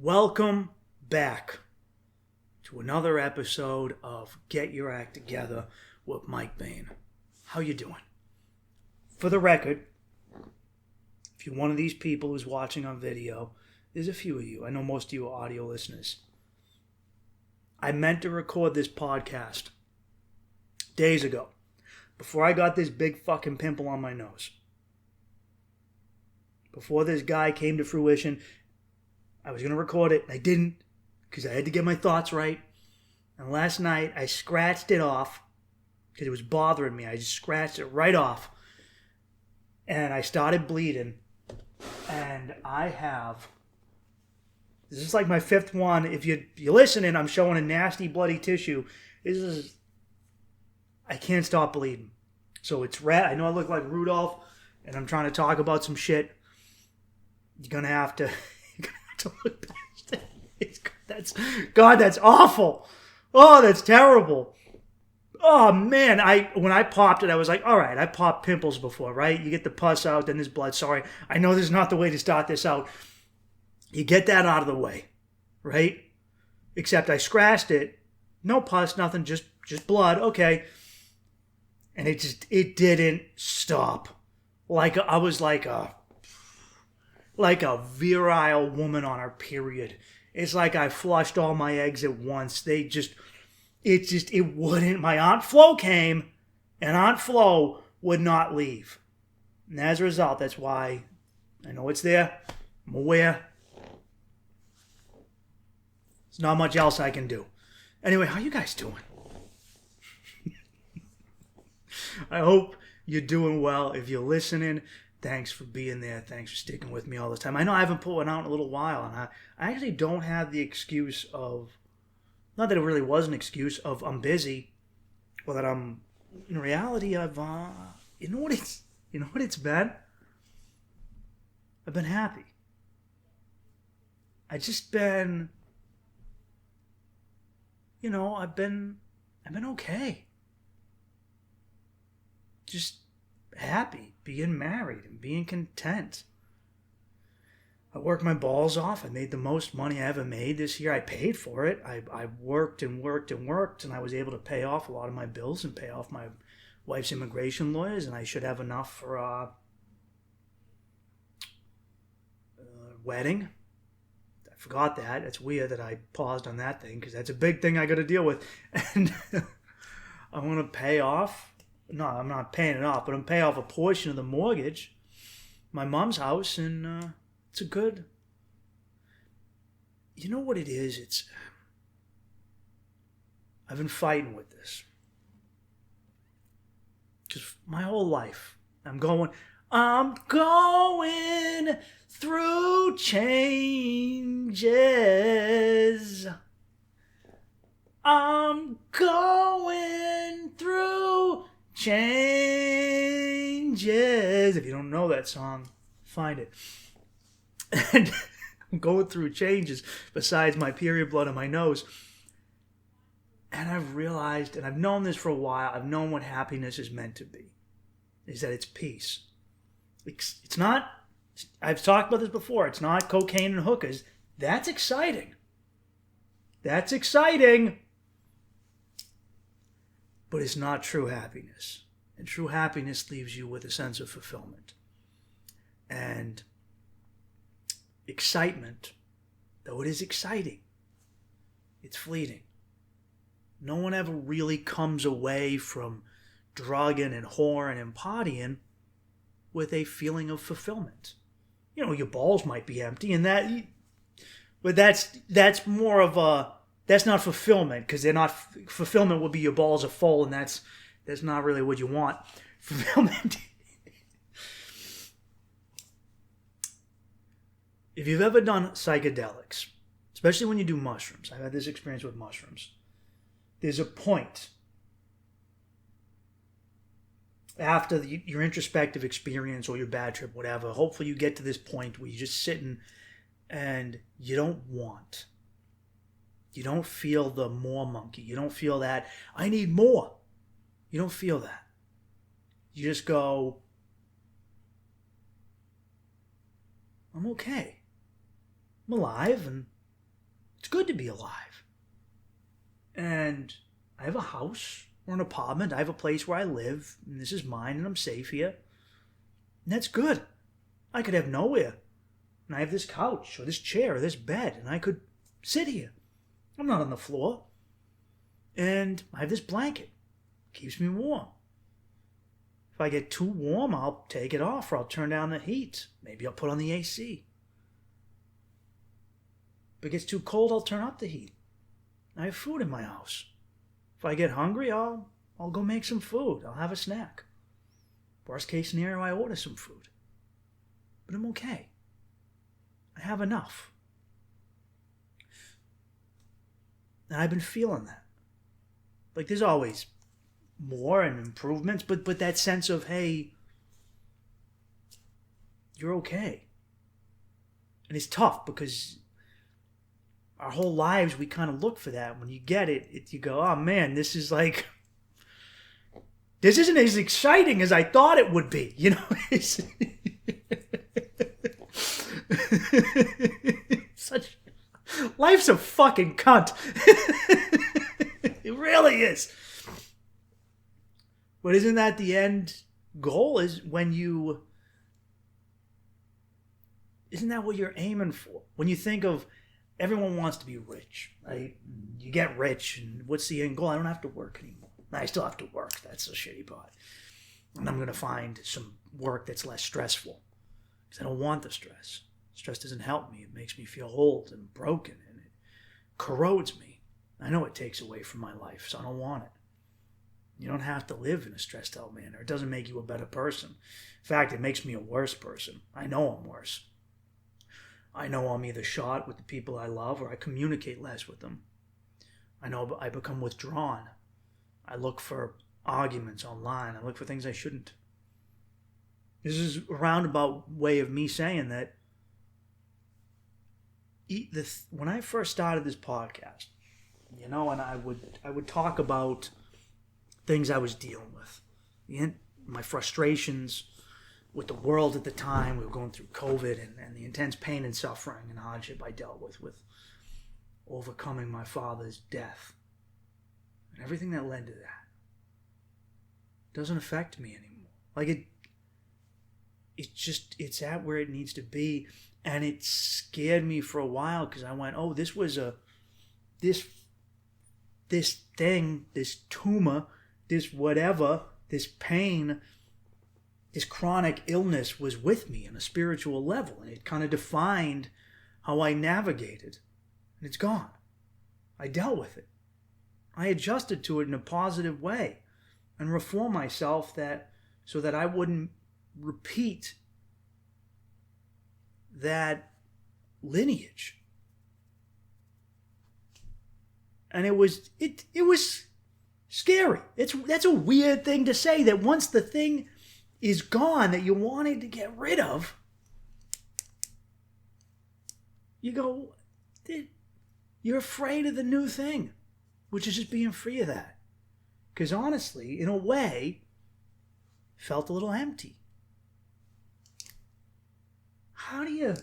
Welcome back to another episode of Get Your Act Together with Mike Bain. How you doing? For the record, if you're one of these people who's watching on video, there's a few of you. I know most of you are audio listeners. I meant to record this podcast days ago, before I got this big fucking pimple on my nose. Before this guy came to fruition, I was going to record it, and I didn't, because I had to get my thoughts right. And last night, I scratched it off, because it was bothering me. I just scratched it right off. And I started bleeding. And this is like my fifth one. If you're listening, I'm showing a nasty bloody tissue. I can't stop bleeding. So it's red. I know I look like Rudolph, and I'm trying to talk about some shit. You're going to have to look past it. That's awful. Oh, that's terrible. Oh, man. When I popped it, I was like, all right, I popped pimples before, right? You get the pus out, then there's blood. Sorry, I know this is not the way to start this out. You get that out of the way, right? Except I scratched it. No pus, nothing, just blood. Okay. And it didn't stop. I was like a virile woman on her period. It's like I flushed all my eggs at once. It wouldn't. My Aunt Flo came, and Aunt Flo would not leave. And as a result, that's why I know it's there. I'm aware. There's not much else I can do. Anyway, how you guys doing? I hope you're doing well. If you're listening, thanks for being there. Thanks for sticking with me all the time. I know I haven't put one out in a little while, and I actually don't have the excuse of, not that it really was an excuse of I'm busy, or that I'm, in reality, you know what it's been? I've been happy. I've been okay. Just happy, being married and being content. I worked my balls off. I made the most money I ever made this year. I paid for it. I worked and worked and worked, and I was able to pay off a lot of my bills and pay off my wife's immigration lawyers, and I should have enough for a wedding. I forgot that. It's weird that I paused on that thing, because that's a big thing I got to deal with. And I want to pay off. No, I'm not paying it off, but I'm paying off a portion of the mortgage, my mom's house, and it's a good. You know what it is? I've been fighting with this. Because my whole life, I'm going through changes. I'm going through changes. If you don't know that song, find it. And I'm going through changes besides my period blood on my nose. And I've realized, and I've known this for a while, I've known what happiness is meant to be. Is that it's peace. It's not, I've talked about this before, it's not cocaine and hookers. That's exciting. That's exciting. But it's not true happiness. And true happiness leaves you with a sense of fulfillment. And excitement, though it is exciting, it's fleeting. No one ever really comes away from drugging and whoring and partying with a feeling of fulfillment. You know, your balls might be empty, and but that's more of a, that's not fulfillment, because they're not, fulfillment would be your balls are full, and that's not really what you want. Fulfillment. If you've ever done psychedelics, especially when you do mushrooms, I've had this experience with mushrooms, there's a point after your introspective experience or your bad trip, whatever, hopefully you get to this point where you're just sitting and you don't feel the more monkey. You don't feel that, I need more. You don't feel that. You just go, I'm okay. I'm alive, and It's good to be alive. And I have a house or an apartment. I have a place where I live, and this is mine, and I'm safe here. And that's good. I could have nowhere. And I have this couch or this chair or this bed, and I could sit here. I'm not on the floor. And I have this blanket. Keeps me warm. If I get too warm, I'll take it off, or I'll turn down the heat. Maybe I'll put on the AC. If it gets too cold, I'll turn up the heat. I have food in my house. If I get hungry, I'll go make some food. I'll have a snack. Worst case scenario, I order some food. But I'm okay. I have enough. And I've been feeling that. Like, there's always more and improvements, but that sense of, hey, you're okay. And it's tough because our whole lives we kind of look for that. When you get it, you go, oh man, this isn't as exciting as I thought it would be. You know, life's a fucking cunt. It really is. But isn't that the end goal? Isn't that what you're aiming for? When you think of, everyone wants to be rich, right? You get rich, and what's the end goal? I don't have to work anymore. I still have to work. That's the shitty part. And I'm going to find some work that's less stressful. Because I don't want the stress. Stress doesn't help me. It makes me feel old and broken, and it corrodes me. I know it takes away from my life, so I don't want it. You don't have to live in a stressed out manner. It doesn't make you a better person. In fact, it makes me a worse person. I know I'm worse. I know I'm either short with the people I love or I communicate less with them. I know I become withdrawn. I look for arguments online. I look for things I shouldn't. This is a roundabout way of me saying that when I first started this podcast, and I would talk about things I was dealing with, my frustrations with the world at the time. We were going through COVID and the intense pain and suffering and hardship I dealt with overcoming my father's death and everything that led to that. Doesn't affect me anymore. Like it's at where it needs to be, and it scared me for a while because I went, oh, this was this thing, this tumor, this whatever, this pain, this chronic illness was with me on a spiritual level, and it kind of defined how I navigated, and it's gone. I dealt with it. I adjusted to it in a positive way and reformed myself so that I wouldn't repeat that lineage. And it was scary. That's a weird thing to say, that once the thing is gone that you wanted to get rid of, you go, you're afraid of the new thing, which is just being free of that. Because honestly, in a way, felt a little empty. How do you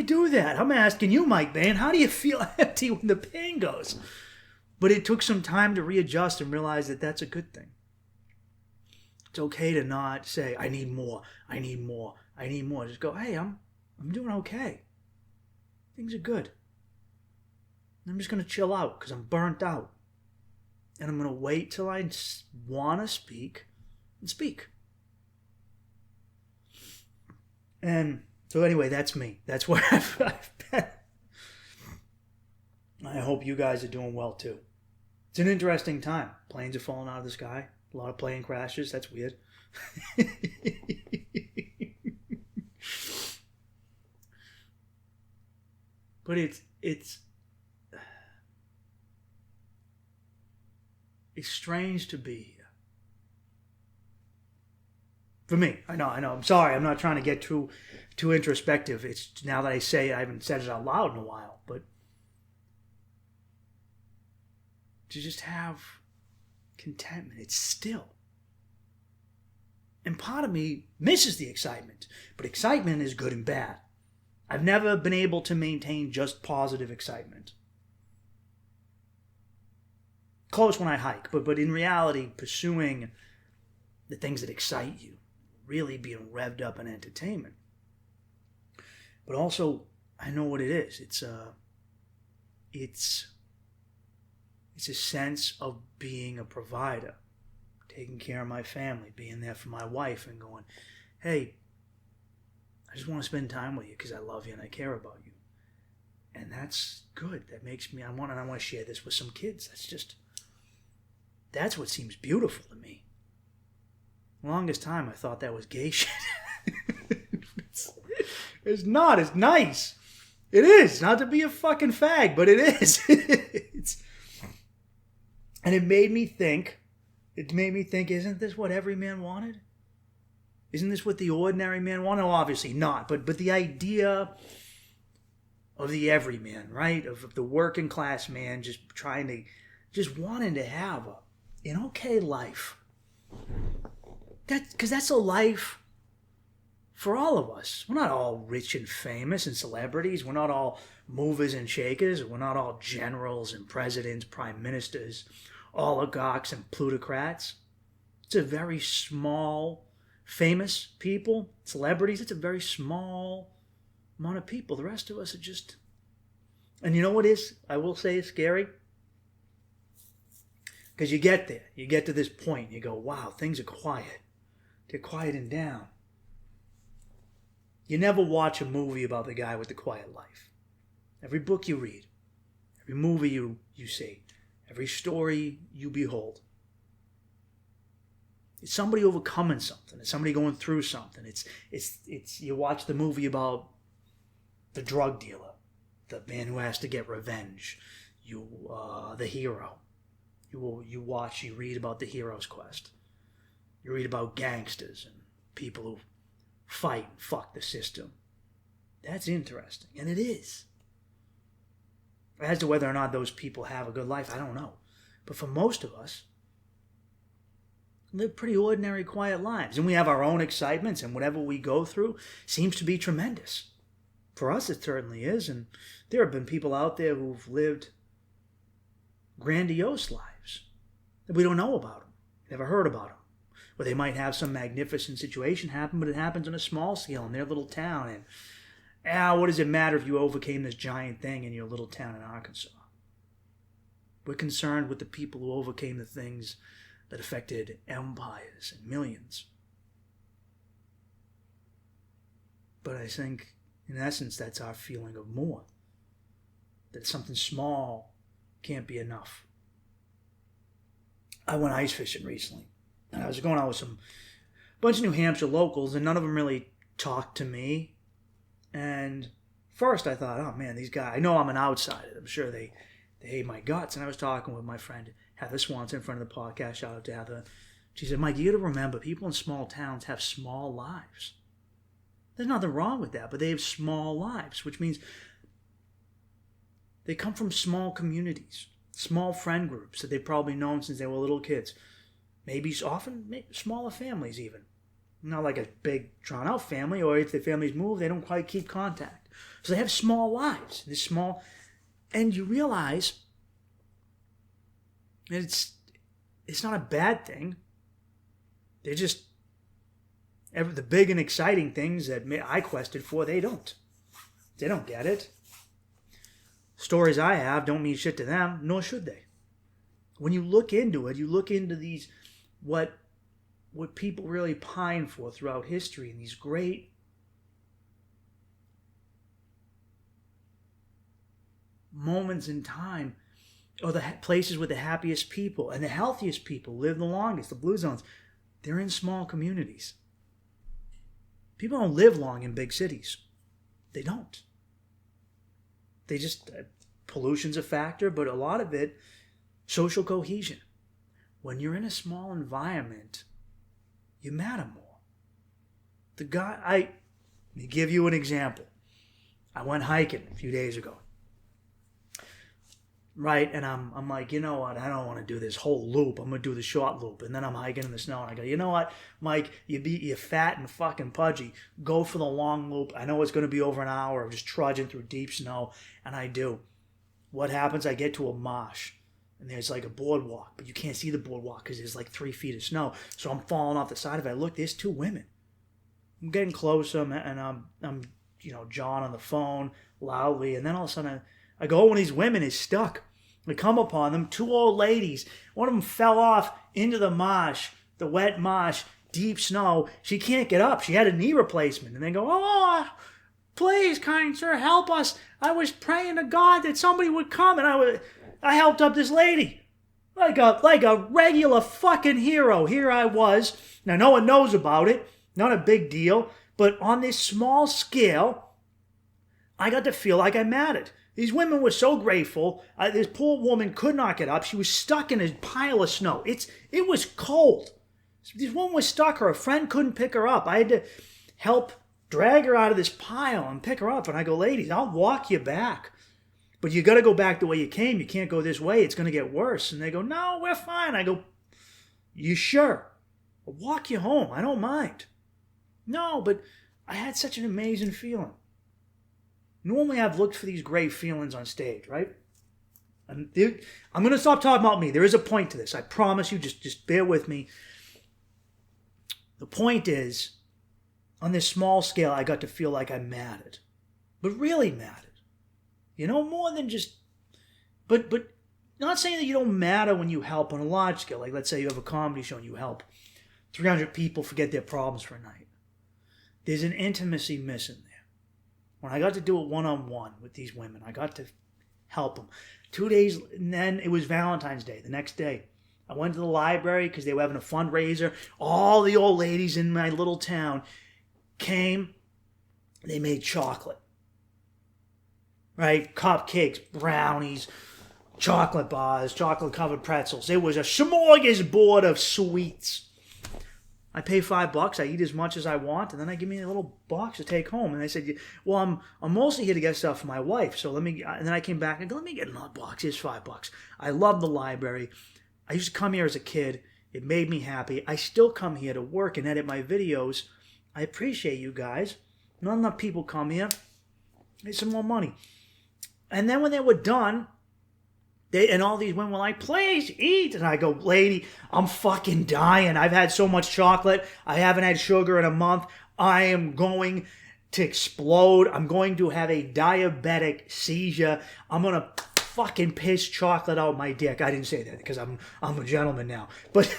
do that? I'm asking you, Mike Bain, how do you feel empty when the pain goes? But it took some time to readjust and realize that that's a good thing. It's okay to not say, I need more, I need more, I need more. Just go, hey, I'm doing okay. Things are good. I'm just going to chill out because I'm burnt out. And I'm going to wait till I want to speak and speak. And so anyway, that's me. That's where I've been. I hope you guys are doing well too. It's an interesting time. Planes are falling out of the sky. A lot of plane crashes. That's weird. But it's strange to be here. For me, I know. I'm sorry. I'm not trying to get too introspective. It's now that I say it, I haven't said it out loud in a while, but to just have contentment. It's still. And part of me misses the excitement. But excitement is good and bad. I've never been able to maintain just positive excitement. Close when I hike, but in reality, pursuing the things that excite you, really being revved up in entertainment. But also, I know what it is. It's a sense of being a provider, taking care of my family, being there for my wife, and going, hey, I just want to spend time with you because I love you and I care about you. And that's good. That makes me, I want to share this with some kids. That's what seems beautiful to me. The longest time I thought that was gay shit. It's not. It's nice. It is. Not to be a fucking fag, but it is. And it made me think, isn't this what every man wanted? Isn't this what the ordinary man wanted? No, obviously not. But the idea of the everyman, right? Of the working class man just wanting to have an okay life. Because that's a life for all of us. We're not all rich and famous and celebrities. We're not all movers and shakers. We're not all generals and presidents, prime ministers, oligarchs and plutocrats. It's a very small, famous people, celebrities. It's a very small amount of people. The rest of us are just... And you know what is, I will say, is scary? Because you get there. You get to this point. You go, wow, things are quiet. They're quieting down. You never watch a movie about the guy with the quiet life. Every book you read, every movie you see, every story you behold, it's somebody overcoming something. It's somebody going through something. It's you watch the movie about the drug dealer, the man who has to get revenge. The hero. You read about the hero's quest. You read about gangsters and people who fight and fuck the system. That's interesting, and it is. As to whether or not those people have a good life, I don't know. But for most of us, live pretty ordinary, quiet lives. And we have our own excitements, and whatever we go through seems to be tremendous. For us, it certainly is, and there have been people out there who've lived grandiose lives that we don't know about them, never heard about them. Or they might have some magnificent situation happen, but it happens on a small scale in their little town. And what does it matter if you overcame this giant thing in your little town in Arkansas? We're concerned with the people who overcame the things that affected empires and millions. But I think, in essence, that's our feeling of more. That something small can't be enough. I went ice fishing recently. And I was going out with a bunch of New Hampshire locals, and none of them really talked to me. And first I thought, oh man, these guys, I know I'm an outsider. I'm sure they hate my guts. And I was talking with my friend Heather Swanson in front of the podcast. Shout out to Heather. She said, Mike, you got to remember, people in small towns have small lives. There's nothing wrong with that, but they have small lives, which means they come from small communities, small friend groups that they've probably known since they were little kids. Maybe smaller families even. Not like a big drawn out family, or if the families move, they don't quite keep contact. So they have small lives. They're small, and you realize it's not a bad thing. They're just the big and exciting things that I quested for, they don't. They don't get it. Stories I have don't mean shit to them, nor should they. When you look into it, you look into these, what people really pine for throughout history, and these great moments in time, or the places with the happiest people and the healthiest people live the longest, the blue zones, they're in small communities. People don't live long in big cities. They don't. They just, pollution's a factor, but a lot of it, social cohesion. When you're in a small environment, you matter more. Let me give you an example. I went hiking a few days ago. right? And I'm like, you know what? I don't want to do this whole loop. I'm gonna do the short loop, and then I'm hiking in the snow, and I go, you know what, Mike? You're fat and fucking pudgy. Go for the long loop. I know it's gonna be over an hour of just trudging through deep snow, and I do. What happens? I get to a marsh, and there's like a boardwalk, but you can't see the boardwalk because there's like 3 feet of snow. So I'm falling off the side of it. I look, there's 2 women. I'm getting closer, and I'm John on the phone loudly, and then all of a sudden I go, one of these women is stuck. I come upon them, 2 old ladies. One of them fell off into the marsh, the wet marsh, deep snow. She can't get up. She had a knee replacement. And they go, oh, please, kind sir, help us. I was praying to God that somebody would come, and I helped up this lady. Like a regular fucking hero. Here I was. Now, no one knows about it. Not a big deal. But on this small scale, I got to feel like I mattered. These women were so grateful. This poor woman could not get up. She was stuck in a pile of snow. It was cold. This woman was stuck. Her friend couldn't pick her up. I had to help drag her out of this pile and pick her up. And I go, ladies, I'll walk you back. But you got to go back the way you came. You can't go this way. It's going to get worse. And they go, no, we're fine. I go, you sure? I'll walk you home. I don't mind. No, but I had such an amazing feeling. Normally I've looked for these great feelings on stage, right? I'm going to stop talking about me. There is a point to this. I promise you, just bear with me. The point is, on this small scale, I got to feel like I mattered. But really mattered. More than just... But not saying that you don't matter when you help on a large scale. Like, let's say you have a comedy show and you help 300 people forget their problems for a night. There's an intimacy missing there. When I got to do it one-on-one with these women, I got to help them. 2 days, and then it was Valentine's Day, the next day. I went to the library because they were having a fundraiser. All the old ladies in my little town came. They made chocolate. Right? Cupcakes, brownies, chocolate bars, chocolate-covered pretzels. It was a smorgasbord of sweets. I pay $5. I eat as much as I want, and then I give me a little box to take home. And I said, well, I'm mostly here to get stuff for my wife, so let me... And then I came back and go, let me get another box. Here's $5. I love the library. I used to come here as a kid. It made me happy. I still come here to work and edit my videos. I appreciate you guys. Not enough people come here. Need some more money. And then when they were done... And all these women were like, please eat. And I go, lady, I'm fucking dying. I've had so much chocolate. I haven't had sugar in a month. I am going to explode. I'm going to have a diabetic seizure. I'm going to fucking piss chocolate out my dick. I didn't say that because I'm a gentleman now. But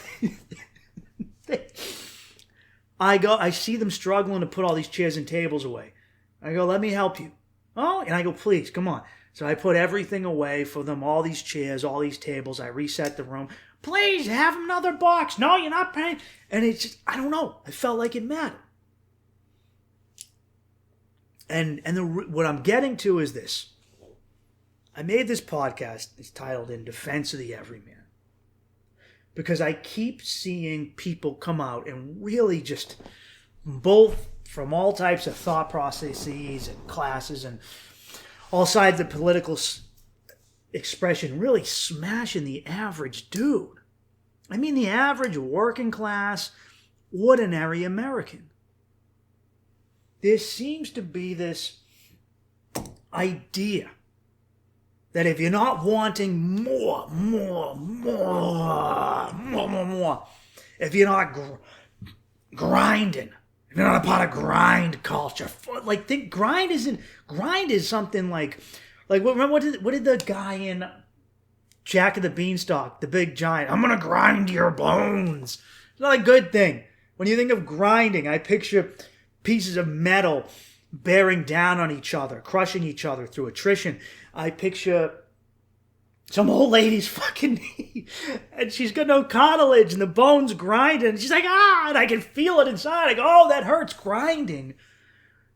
I see them struggling to put all these chairs and tables away. I go, let me help you. Oh, and I go, please, come on. So I put everything away for them, all these chairs, all these tables. I reset the room. Please, have another box. No, you're not paying. And it's just, I don't know. I felt like it mattered. And what I'm getting to is this. I made this podcast. It's titled In Defense of the Everyman. Because I keep seeing people come out and really just, both from all types of thought processes and classes and all sides of political expression, really smashing the average dude. I mean the average working class, ordinary American. There seems to be this idea that if you're not wanting more, if you're not grinding, if you're not a part of grind culture, like think grind is something like what did the guy in Jack of the Beanstalk, the big giant, I'm gonna grind your bones. It's not a good thing. When you think of grinding, I picture pieces of metal bearing down on each other, crushing each other through attrition. I picture some old lady's fucking knee, and she's got no cartilage, and the bone's grinding, and she's like, and I can feel it inside. I go, oh, that hurts. Grinding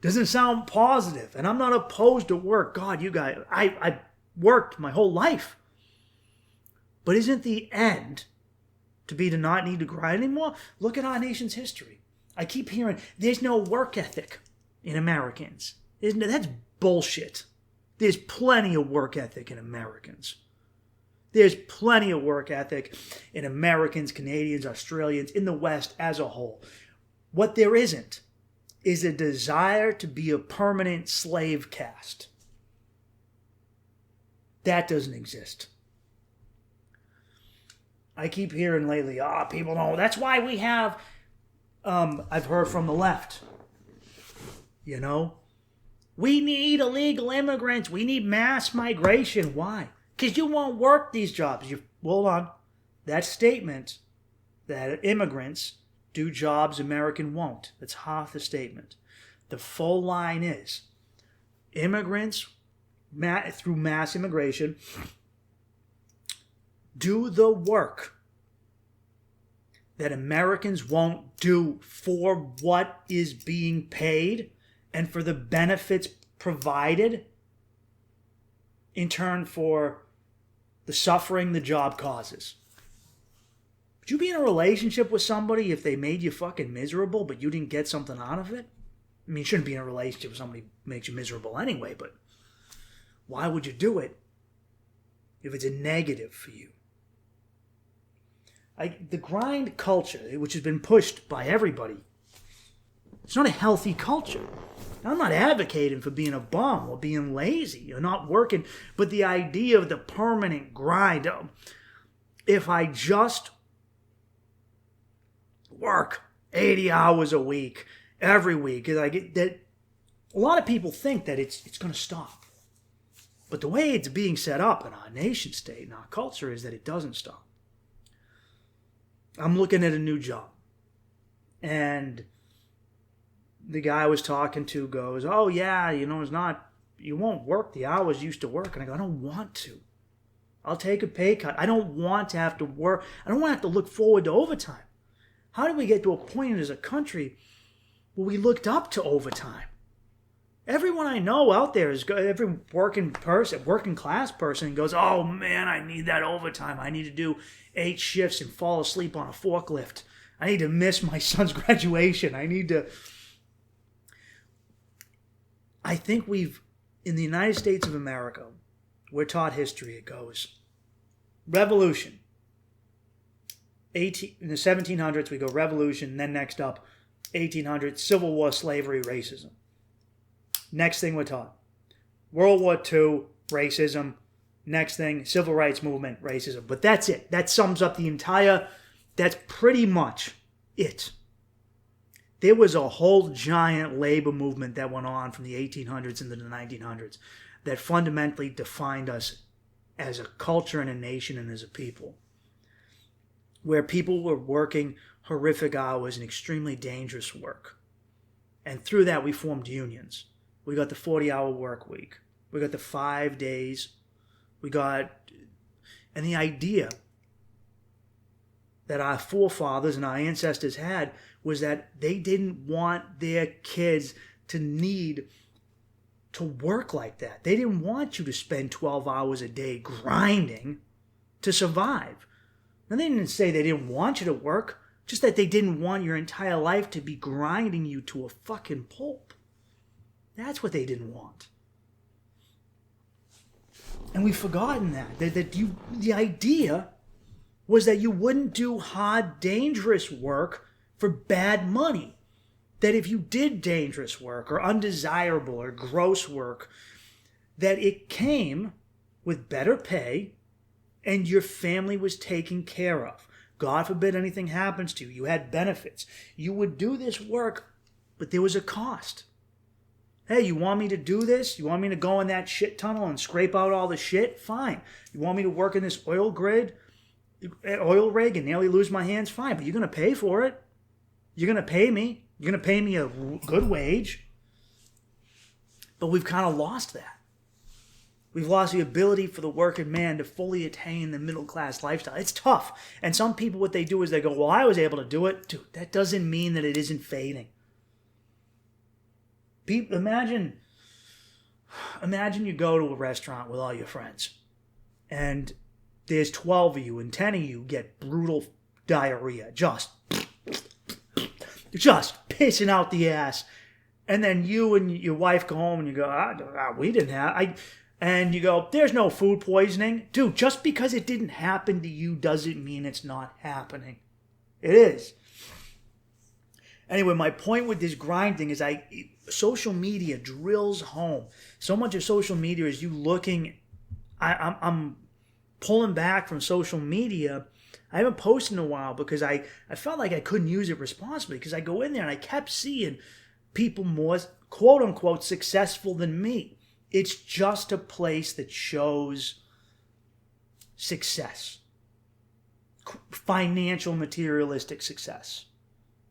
doesn't sound positive, and I'm not opposed to work. God, you guys, I worked my whole life. But isn't the end to not need to grind anymore? Look at our nation's history. I keep hearing there's no work ethic in Americans. That's bullshit. There's plenty of work ethic in Americans. There's plenty of work ethic in Americans, Canadians, Australians, in the West as a whole. What there isn't is a desire to be a permanent slave caste. That doesn't exist. I keep hearing lately, people know, that's why we have, I've heard from the left, we need illegal immigrants. We need mass migration. Why? Because you won't work these jobs. Hold on. That statement that immigrants do jobs American won't. That's half the statement. The full line is immigrants, through mass immigration, do the work that Americans won't do for what is being paid and for the benefits provided in turn for the suffering the job causes. Would you be in a relationship with somebody if they made you fucking miserable but you didn't get something out of it? I mean, you shouldn't be in a relationship with somebody who makes you miserable anyway, but why would you do it if it's a negative for you? The grind culture, which has been pushed by everybody, it's not a healthy culture. I'm not advocating for being a bum or being lazy or not working, but the idea of the permanent grind. If I just work 80 hours a week, every week, I get that. A lot of people think that it's going to stop. But the way it's being set up in our nation state and our culture is that it doesn't stop. I'm looking at a new job. And the guy I was talking to goes, oh yeah, it's not, you won't work the hours you used to work. And I go, I don't want to. I'll take a pay cut. I don't want to have to work. I don't want to have to look forward to overtime. How did we get to a point as a country where we looked up to overtime? Everyone I know out there is every working class person goes, oh man, I need that overtime. I need to do 8 shifts and fall asleep on a forklift. I need to miss my son's graduation. I think in the United States of America, we're taught history. It goes, revolution. In the 1700s, we go revolution. Then next up, 1800s, Civil War, slavery, racism. Next thing we're taught, World War II, racism. Next thing, Civil Rights Movement, racism. But that's it. That sums up that's pretty much it. There was a whole giant labor movement that went on from the 1800s into the 1900s that fundamentally defined us as a culture and a nation and as a people, where people were working horrific hours and extremely dangerous work. And through that, we formed unions. We got the 40-hour work week. We got the 5 days. And the idea that our forefathers and our ancestors had was that they didn't want their kids to need to work like that. They didn't want you to spend 12 hours a day grinding to survive. And they didn't say they didn't want you to work, just that they didn't want your entire life to be grinding you to a fucking pulp. That's what they didn't want. And we've forgotten that. The idea was that you wouldn't do hard, dangerous work for bad money. That if you did dangerous work or undesirable or gross work, that it came with better pay and your family was taken care of. God forbid anything happens to you. You had benefits. You would do this work, but there was a cost. Hey, you want me to do this? You want me to go in that shit tunnel and scrape out all the shit? Fine. You want me to work in this oil rig and nearly lose my hands? Fine, but you're going to pay for it. You're going to pay me. You're going to pay me a good wage. But we've kind of lost that. We've lost the ability for the working man to fully attain the middle-class lifestyle. It's tough. And some people, what they do is they go, well, I was able to do it. Dude, that doesn't mean that it isn't fading. Imagine you go to a restaurant with all your friends and there's 12 of you and 10 of you get brutal diarrhea, just pissing out the ass. And then you and your wife go home and you go, we didn't have, And you go, there's no food poisoning. Dude, just because it didn't happen to you doesn't mean it's not happening. It is. Anyway, my point with this grinding is social media drills home. So much of social media is you looking. I'm pulling back from social media. I haven't posted in a while because I felt like I couldn't use it responsibly, because I go in there and I kept seeing people more quote unquote successful than me. It's just a place that shows success, financial, materialistic success.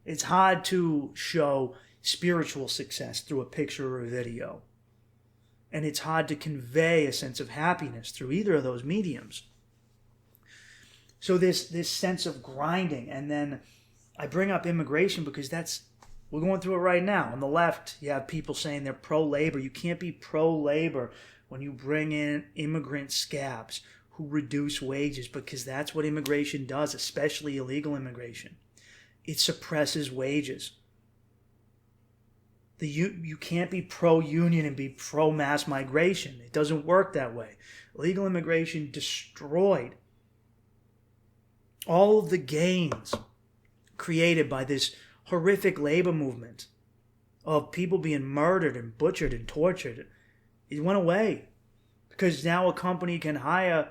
It's hard to show spiritual success through a picture or a video. And it's hard to convey a sense of happiness through either of those mediums. So this sense of grinding, and then I bring up immigration because we're going through it right now. On the left, you have people saying they're pro-labor. You can't be pro-labor when you bring in immigrant scabs who reduce wages, because that's what immigration does, especially illegal immigration. It suppresses wages. You can't be pro-union and be pro-mass migration. It doesn't work that way. Illegal immigration destroyed all of the gains created by this horrific labor movement of people being murdered and butchered and tortured. It went away because now a company can hire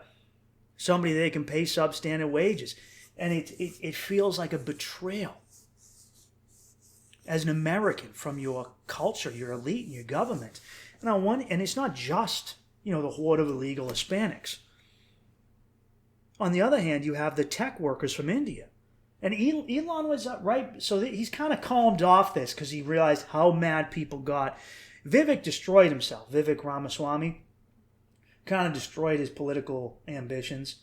somebody they can pay substandard wages. And it feels like a betrayal as an American from your culture, your elite, and your government. And it's not just, the horde of illegal Hispanics. On the other hand, you have the tech workers from India. And Elon was right, so he's kind of calmed off this because he realized how mad people got. Vivek destroyed himself. Vivek Ramaswamy kind of destroyed his political ambitions.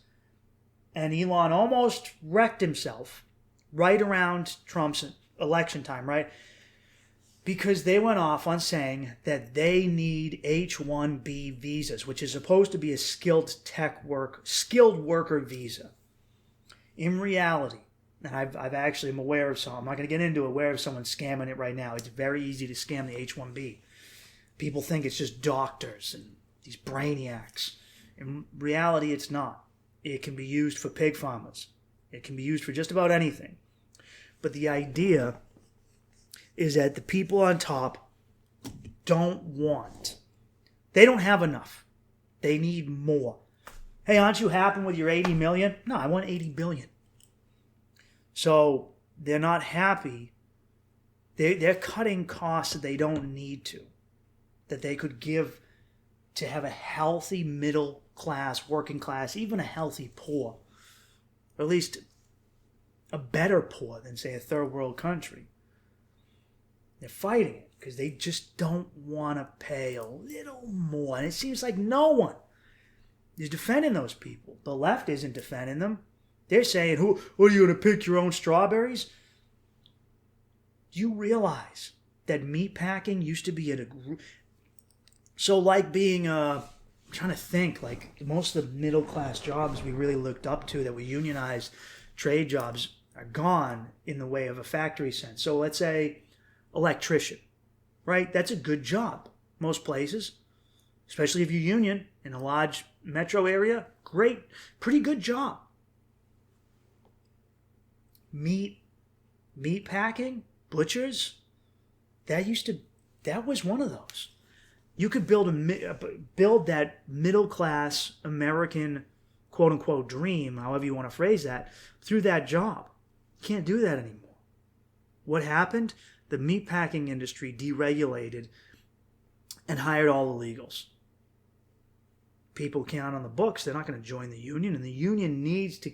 And Elon almost wrecked himself right around Trump's election time, right? Because they went off on saying that they need H-1B visas, which is supposed to be a skilled worker visa. In reality, and I've actually am aware of some. I'm not going to get into it. Aware of someone scamming it right now. It's very easy to scam the H-1B. People think it's just doctors and these brainiacs. In reality, it's not. It can be used for pig farmers. It can be used for just about anything. But the idea is that the people on top they don't have enough. They need more. Hey, aren't you happy with your 80 million? No, I want 80 billion. So they're not happy. They're cutting costs that they don't need to, that they could give to have a healthy middle class, working class, even a healthy poor, or at least a better poor than, say, a third world country. They're fighting it because they just don't want to pay a little more. And it seems like no one is defending those people. The left isn't defending them. They're saying, what are you going to pick your own strawberries? Do you realize that meatpacking used to be so like being, I'm trying to think, like most of the middle class jobs we really looked up to that were unionized trade jobs are gone in the way of a factory sense. So let's say electrician, right? That's a good job. Most places, especially if you're union in a large metro area, great, pretty good job. Meat packing, butchers, that was one of those. You could build that middle class American quote unquote dream, however you want to phrase that, through that job. You can't do that anymore. What happened? The meatpacking industry deregulated and hired all illegals. People count on the books. They're not going to join the union, and the union needs to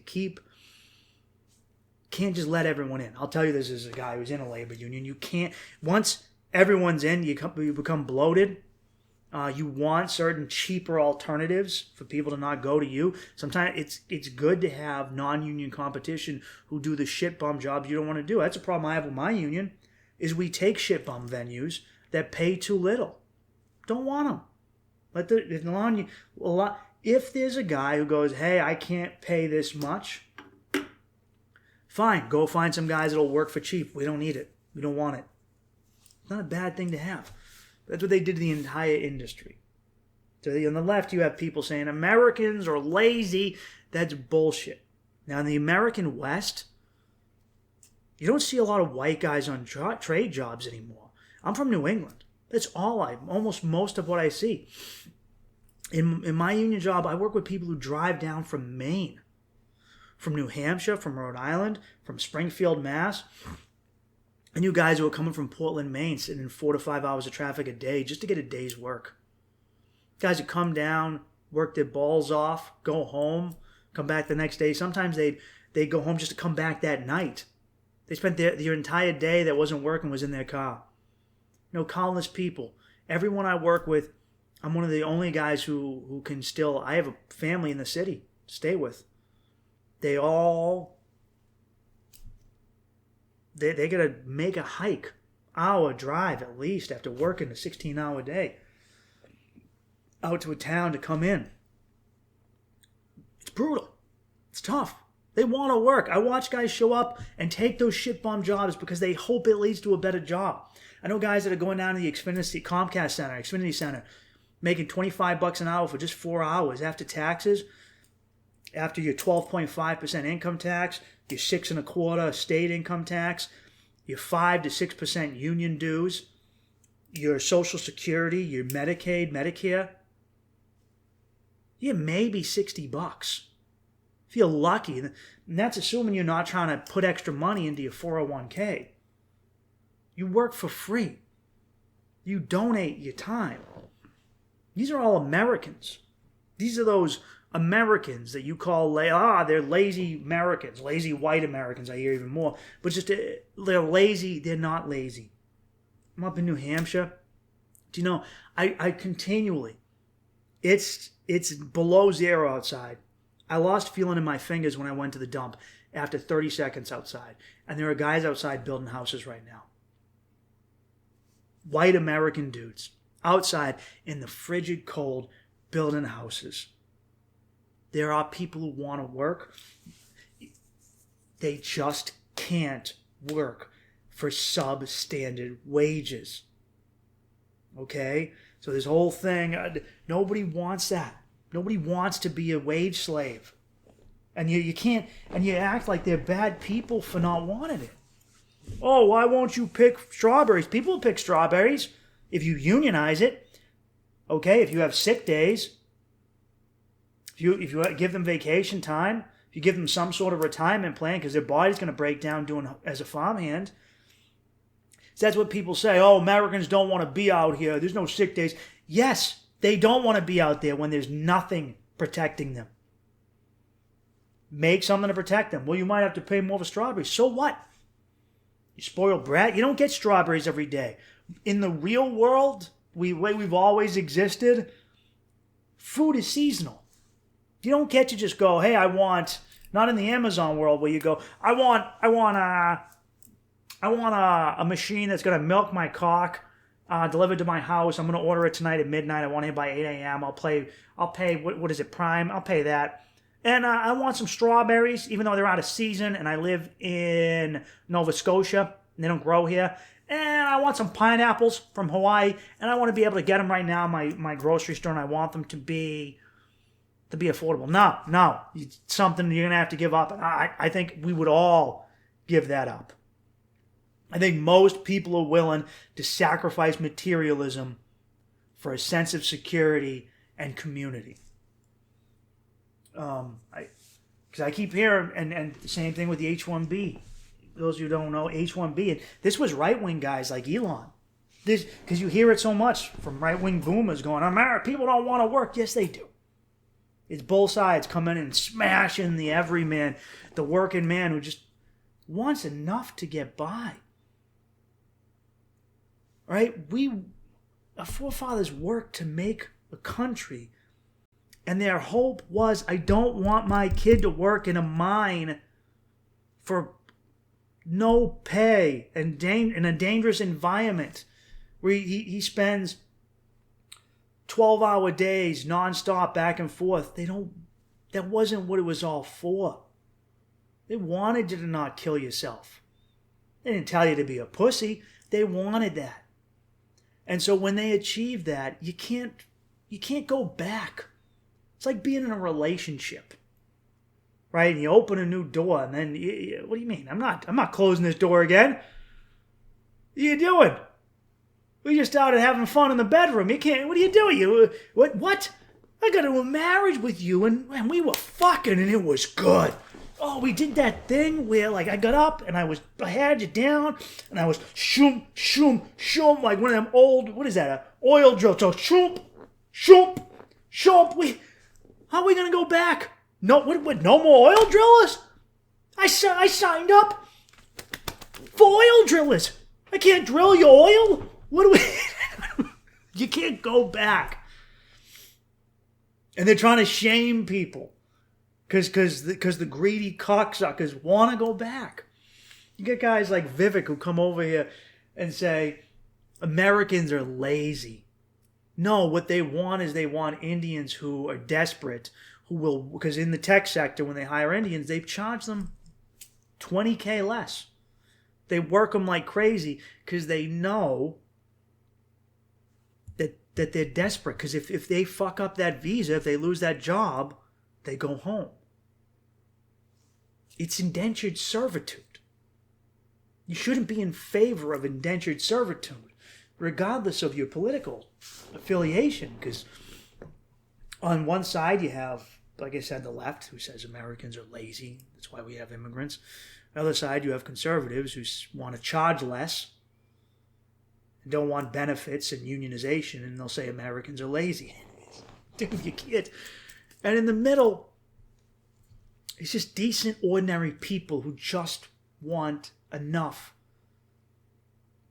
can't just let everyone in. I'll tell you this as a guy who's in a labor union. You can't, once everyone's in, you become bloated. You want certain cheaper alternatives for people to not go to you. Sometimes it's good to have non-union competition who do the shit bum jobs you don't want to do. That's a problem I have with my union, is we take shit bum venues that pay too little. Don't want them. If there's a guy who goes, hey, I can't pay this much, fine, go find some guys that'll work for cheap. We don't need it. We don't want it. It's not a bad thing to have. That's what they did to the entire industry. So on the left, you have people saying Americans are lazy. That's bullshit. Now, in the American West, you don't see a lot of white guys on trade jobs anymore. I'm from New England. That's almost most of what I see. In my union job, I work with people who drive down from Maine, from New Hampshire, from Rhode Island, from Springfield, Mass. And you guys who are coming from Portland, Maine, sitting in 4 to 5 hours of traffic a day just to get a day's work. Guys who come down, work their balls off, go home, come back the next day. Sometimes they'd go home just to come back that night. They spent their entire day that wasn't working was in their car. Countless people. Everyone I work with, I'm one of the only guys who can still, I have a family in the city to stay with. They got to make a hike, hour drive at least after working a 16-hour day out to a town to come in. It's brutal. It's tough. They want to work. I watch guys show up and take those shit bomb jobs because they hope it leads to a better job. I know guys that are going down to the Xfinity Center, making $25 an hour for just 4 hours after taxes, after your 12.5% income tax, your 6.25% state income tax, your 5 to 6% union dues, your Social Security, your Medicaid, Medicare. Yeah, maybe $60. If you're lucky, and that's assuming you're not trying to put extra money into your 401k. You work for free. You donate your time. These are all Americans. These are those Americans that you call, they're lazy Americans, lazy white Americans, I hear even more. But just, they're lazy, they're not lazy. I'm up in New Hampshire. Do you know, I continually, it's below zero outside. I lost feeling in my fingers when I went to the dump after 30 seconds outside. And there are guys outside building houses right now. White American dudes outside in the frigid cold building houses. There are people who want to work. They just can't work for substandard wages. Okay? So this whole thing, nobody wants that. Nobody wants to be a wage slave. And you can't, and you act like they're bad people for not wanting it. Oh, why won't you pick strawberries? People pick strawberries if you unionize it. Okay, if you have sick days, if you give them vacation time, if you give them some sort of retirement plan because their body's going to break down doing as a farmhand. So that's what people say. Oh, Americans don't want to be out here. There's no sick days. Yes, they don't want to be out there when there's nothing protecting them. Make something to protect them. Well, you might have to pay more for strawberries. So what? You spoiled brat. You don't get strawberries every day. In the real world, way we've always existed, food is seasonal. You don't get to just go, hey, I want, not in the Amazon world where you go, I want a machine that's going to milk my cock, delivered to my house. I'm going to order it tonight at midnight. I want it by 8 a.m. I'll pay, what is it, Prime? I'll pay that. And I want some strawberries, even though they're out of season, and I live in Nova Scotia, and they don't grow here. And I want some pineapples from Hawaii, and I want to be able to get them right now in my grocery store, and I want them to be affordable. No, it's something you're going to have to give up. And I think we would all give that up. I think most people are willing to sacrifice materialism for a sense of security and community. Because I keep hearing, and the same thing with the H-1B. Those who don't know, H-1B, and this was right-wing guys like Elon. Because you hear it so much from right-wing boomers going, America, people don't want to work. Yes, they do. It's both sides coming in and smashing the everyman, the working man who just wants enough to get by. Right? Our forefathers worked to make a country. And their hope was, I don't want my kid to work in a mine for no pay and in a dangerous environment where he spends 12-hour days nonstop back and forth. That wasn't what it was all for. They wanted you to not kill yourself. They didn't tell you to be a pussy. They wanted that. And so when they achieved that, you can't You can't go back. It's like being in a relationship, right? And you open a new door, and then what do you mean? I'm not closing this door again. What are you doing? We just started having fun in the bedroom. You can't. What are you doing? What? I got into a marriage with you, and we were fucking, and it was good. Oh, we did that thing where, like, I got up and I had you down, and I was shoom, shoom, shoom, like one of them old, what is that, a oil drill. So shoom, shoom, shoom. How are we gonna go back? No, what? No more oil drillers? I signed up for oil drillers. I can't drill your oil. What do we? You can't go back. And they're trying to shame people. Because the greedy cocksuckers want to go back. You get guys like Vivek who come over here and say, Americans are lazy. No, what they want is they want Indians who are desperate, who will, because in the tech sector, when they hire Indians, they charge them $20K less. They work them like crazy because they know that they're desperate. Because if they fuck up that visa, if they lose that job, they go home. It's indentured servitude. You shouldn't be in favor of indentured servitude, regardless of your political affiliation, because on one side you have, like I said, the left, who says Americans are lazy. That's why we have immigrants. On the other side, you have conservatives who want to charge less and don't want benefits and unionization, and they'll say Americans are lazy. Dude, you can't. And in the middle, it's just decent, ordinary people who just want enough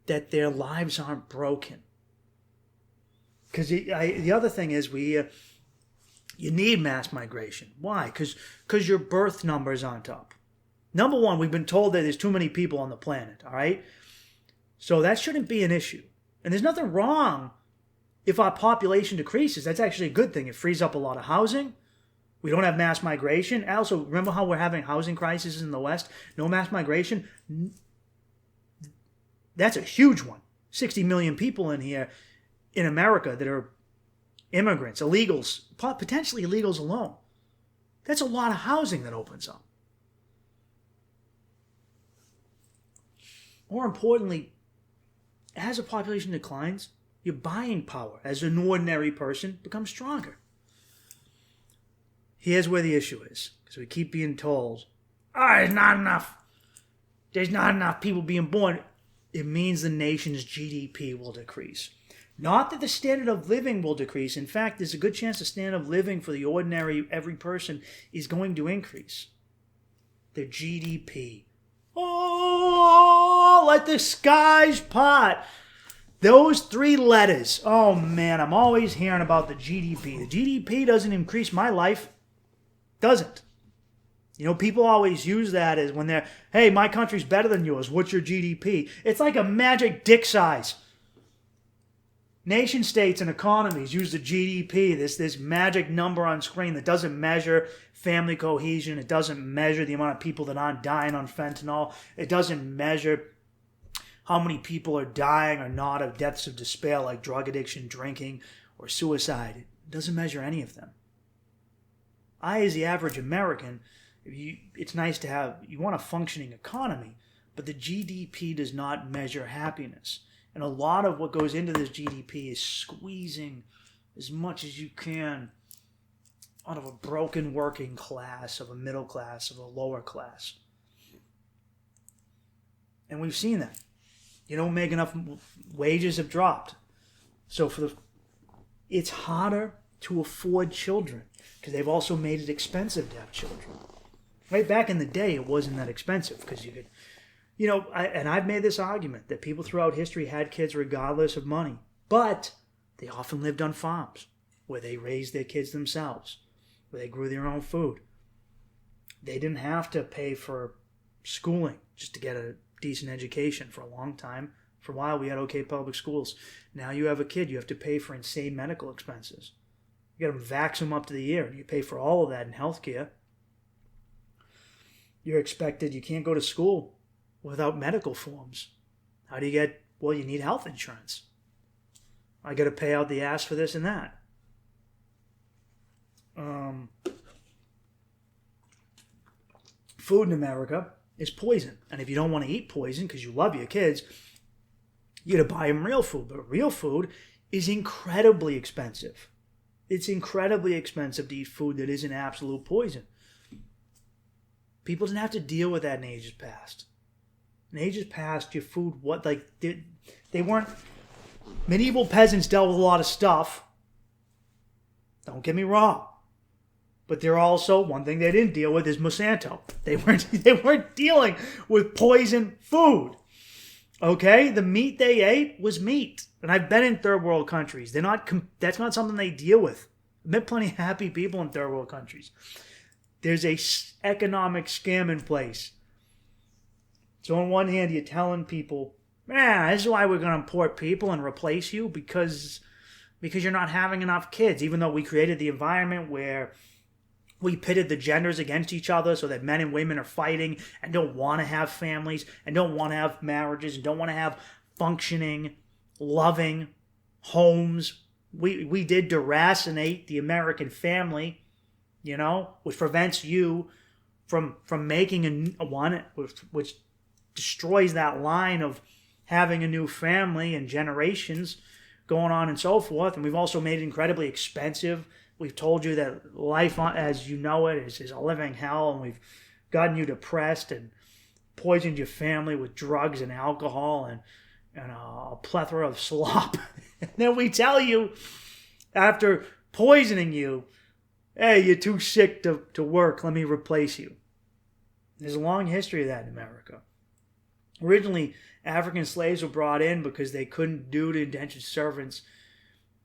that their lives aren't broken. Because the other thing is you need mass migration. Why? Because your birth numbers aren't up. Number one, we've been told that there's too many people on the planet, all right? So that shouldn't be an issue. And there's nothing wrong if our population decreases. That's actually a good thing. It frees up a lot of housing. We don't have mass migration. Also, remember how we're having housing crises in the West? No mass migration. That's a huge one. 60 million people in here in America that are immigrants, illegals, potentially illegals alone. That's a lot of housing that opens up. More importantly, as the population declines, your buying power as an ordinary person becomes stronger. Here's where the issue is, because we keep being told, there's not enough. There's not enough people being born. It means the nation's GDP will decrease. Not that the standard of living will decrease. In fact, there's a good chance the standard of living for the ordinary, every person, is going to increase. Their GDP. Oh, like the skies part. Those three letters. Oh, man, I'm always hearing about the GDP. The GDP doesn't increase my life. Doesn't. You know, people always use that as when they're, hey, my country's better than yours. What's your GDP? It's like a magic dick size. Nation states and economies use the GDP, this magic number on screen that doesn't measure family cohesion. It doesn't measure the amount of people that aren't dying on fentanyl. It doesn't measure how many people are dying or not of deaths of despair like drug addiction, drinking, or suicide. It doesn't measure any of them. I, as the average American, it's nice to have, you want a functioning economy, but the GDP does not measure happiness. And a lot of what goes into this GDP is squeezing as much as you can out of a broken working class, of a middle class, of a lower class. And we've seen that. You don't make enough, wages have dropped. So it's harder to afford children because they've also made it expensive to have children. Right back in the day, it wasn't that expensive because you could, you know, I've made this argument that people throughout history had kids regardless of money, but they often lived on farms where they raised their kids themselves, where they grew their own food. They didn't have to pay for schooling just to get a decent education for a long time. For a while, we had okay public schools. Now you have a kid, you have to pay for insane medical expenses. You got to vax them up to the ear, and you pay for all of that in healthcare. You're expected, you can't go to school without medical forms. How do you get, well, you need health insurance. I got to pay out the ass for this and that. food in America is poison. And if you don't want to eat poison because you love your kids, you got to buy them real food. But real food is incredibly expensive. It's incredibly expensive to eat food that isn't absolute poison. People didn't have to deal with that in ages past. In ages past, your food, they weren't, medieval peasants dealt with a lot of stuff. Don't get me wrong. But they're also, one thing they didn't deal with is Monsanto. They weren't dealing with poison food. Okay? The meat they ate was meat. And I've been in third world countries. That's not something they deal with. I've met plenty of happy people in third world countries. There's a economic scam in place. So on one hand, you're telling people, this is why we're going to import people and replace you because you're not having enough kids, even though we created the environment where we pitted the genders against each other so that men and women are fighting and don't want to have families and don't want to have marriages and don't want to have functioning, loving homes. We did deracinate the American family, which prevents you from making a one, which destroys that line of having a new family and generations going on and so forth. And we've also made it incredibly expensive. We've told you that life as you know it is a living hell, and we've gotten you depressed and poisoned your family with drugs and alcohol and a plethora of slop. And then we tell you, after poisoning you, hey, you're too sick to work, let me replace you. There's a long history of that in America. Originally, African slaves were brought in because they couldn't do to indentured servants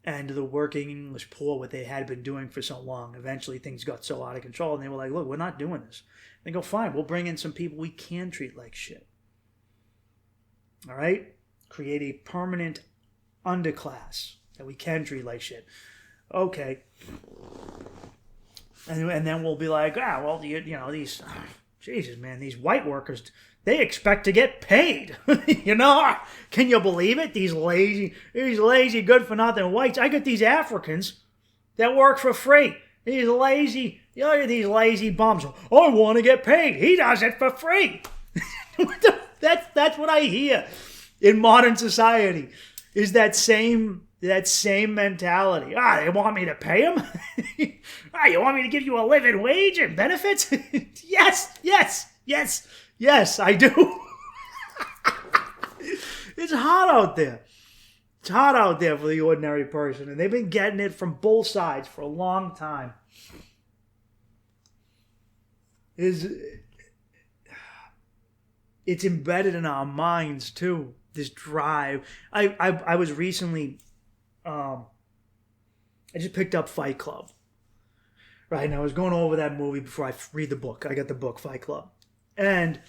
and to the working English poor what they had been doing for so long. Eventually, things got so out of control, and they were like, look, we're not doing this. They go, fine, we'll bring in some people we can treat like shit. All right? Create a permanent underclass that we can treat like shit. Okay. And then we'll be like, these, Jesus, man, these white workers, they expect to get paid. Can you believe it? These lazy, good-for-nothing whites. I got these Africans that work for free. These lazy bums. I want to get paid. He does it for free. That's what I hear in modern society. Is that same mentality. They want me to pay them? You want me to give you a living wage and benefits? Yes, I do. It's hot out there. It's hot out there for the ordinary person, and they've been getting it from both sides for a long time. It's embedded in our minds too. This drive. I was recently. I just picked up Fight Club. Right, and I was going over that movie before I read the book. I got the book, Fight Club. And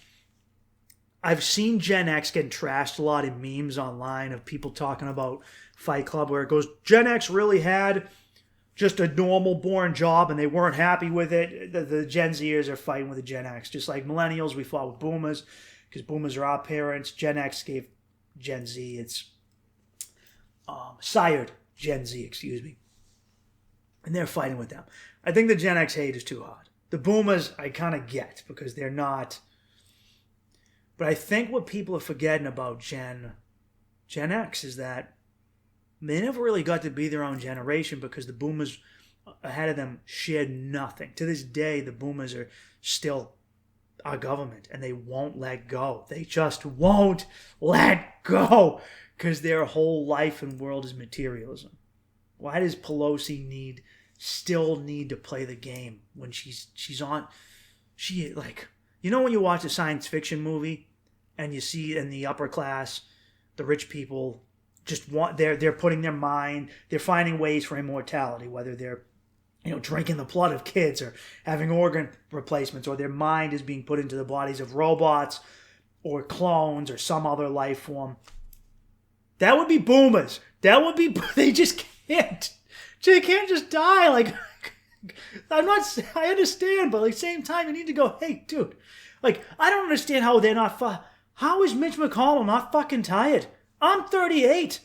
I've seen Gen X getting trashed a lot in memes online of people talking about Fight Club where it goes, Gen X really had just a normal, boring job and they weren't happy with it. The Gen Zers are fighting with the Gen X. Just like millennials, we fought with boomers because boomers are our parents. Gen X gave Gen Z its sired Gen Z, excuse me. And they're fighting with them. I think the Gen X hate is too hard. The boomers, I kind of get because they're not. But I think what people are forgetting about Gen X is that they never really got to be their own generation because the boomers ahead of them shared nothing. To this day, the boomers are still our government and they won't let go. They just won't let go because their whole life and world is materialism. Why does Pelosi still need to play the game when she's on? When you watch a science fiction movie and you see in the upper class, the rich people just they're putting their mind, they're finding ways for immortality, whether they're drinking the blood of kids or having organ replacements, or their mind is being put into the bodies of robots or clones or some other life form. That would be boomers. They just can't. They can't just die. I understand, but at the same time, you need to go, hey, dude, I don't understand how they're not, how is Mitch McConnell not fucking tired? I'm 38.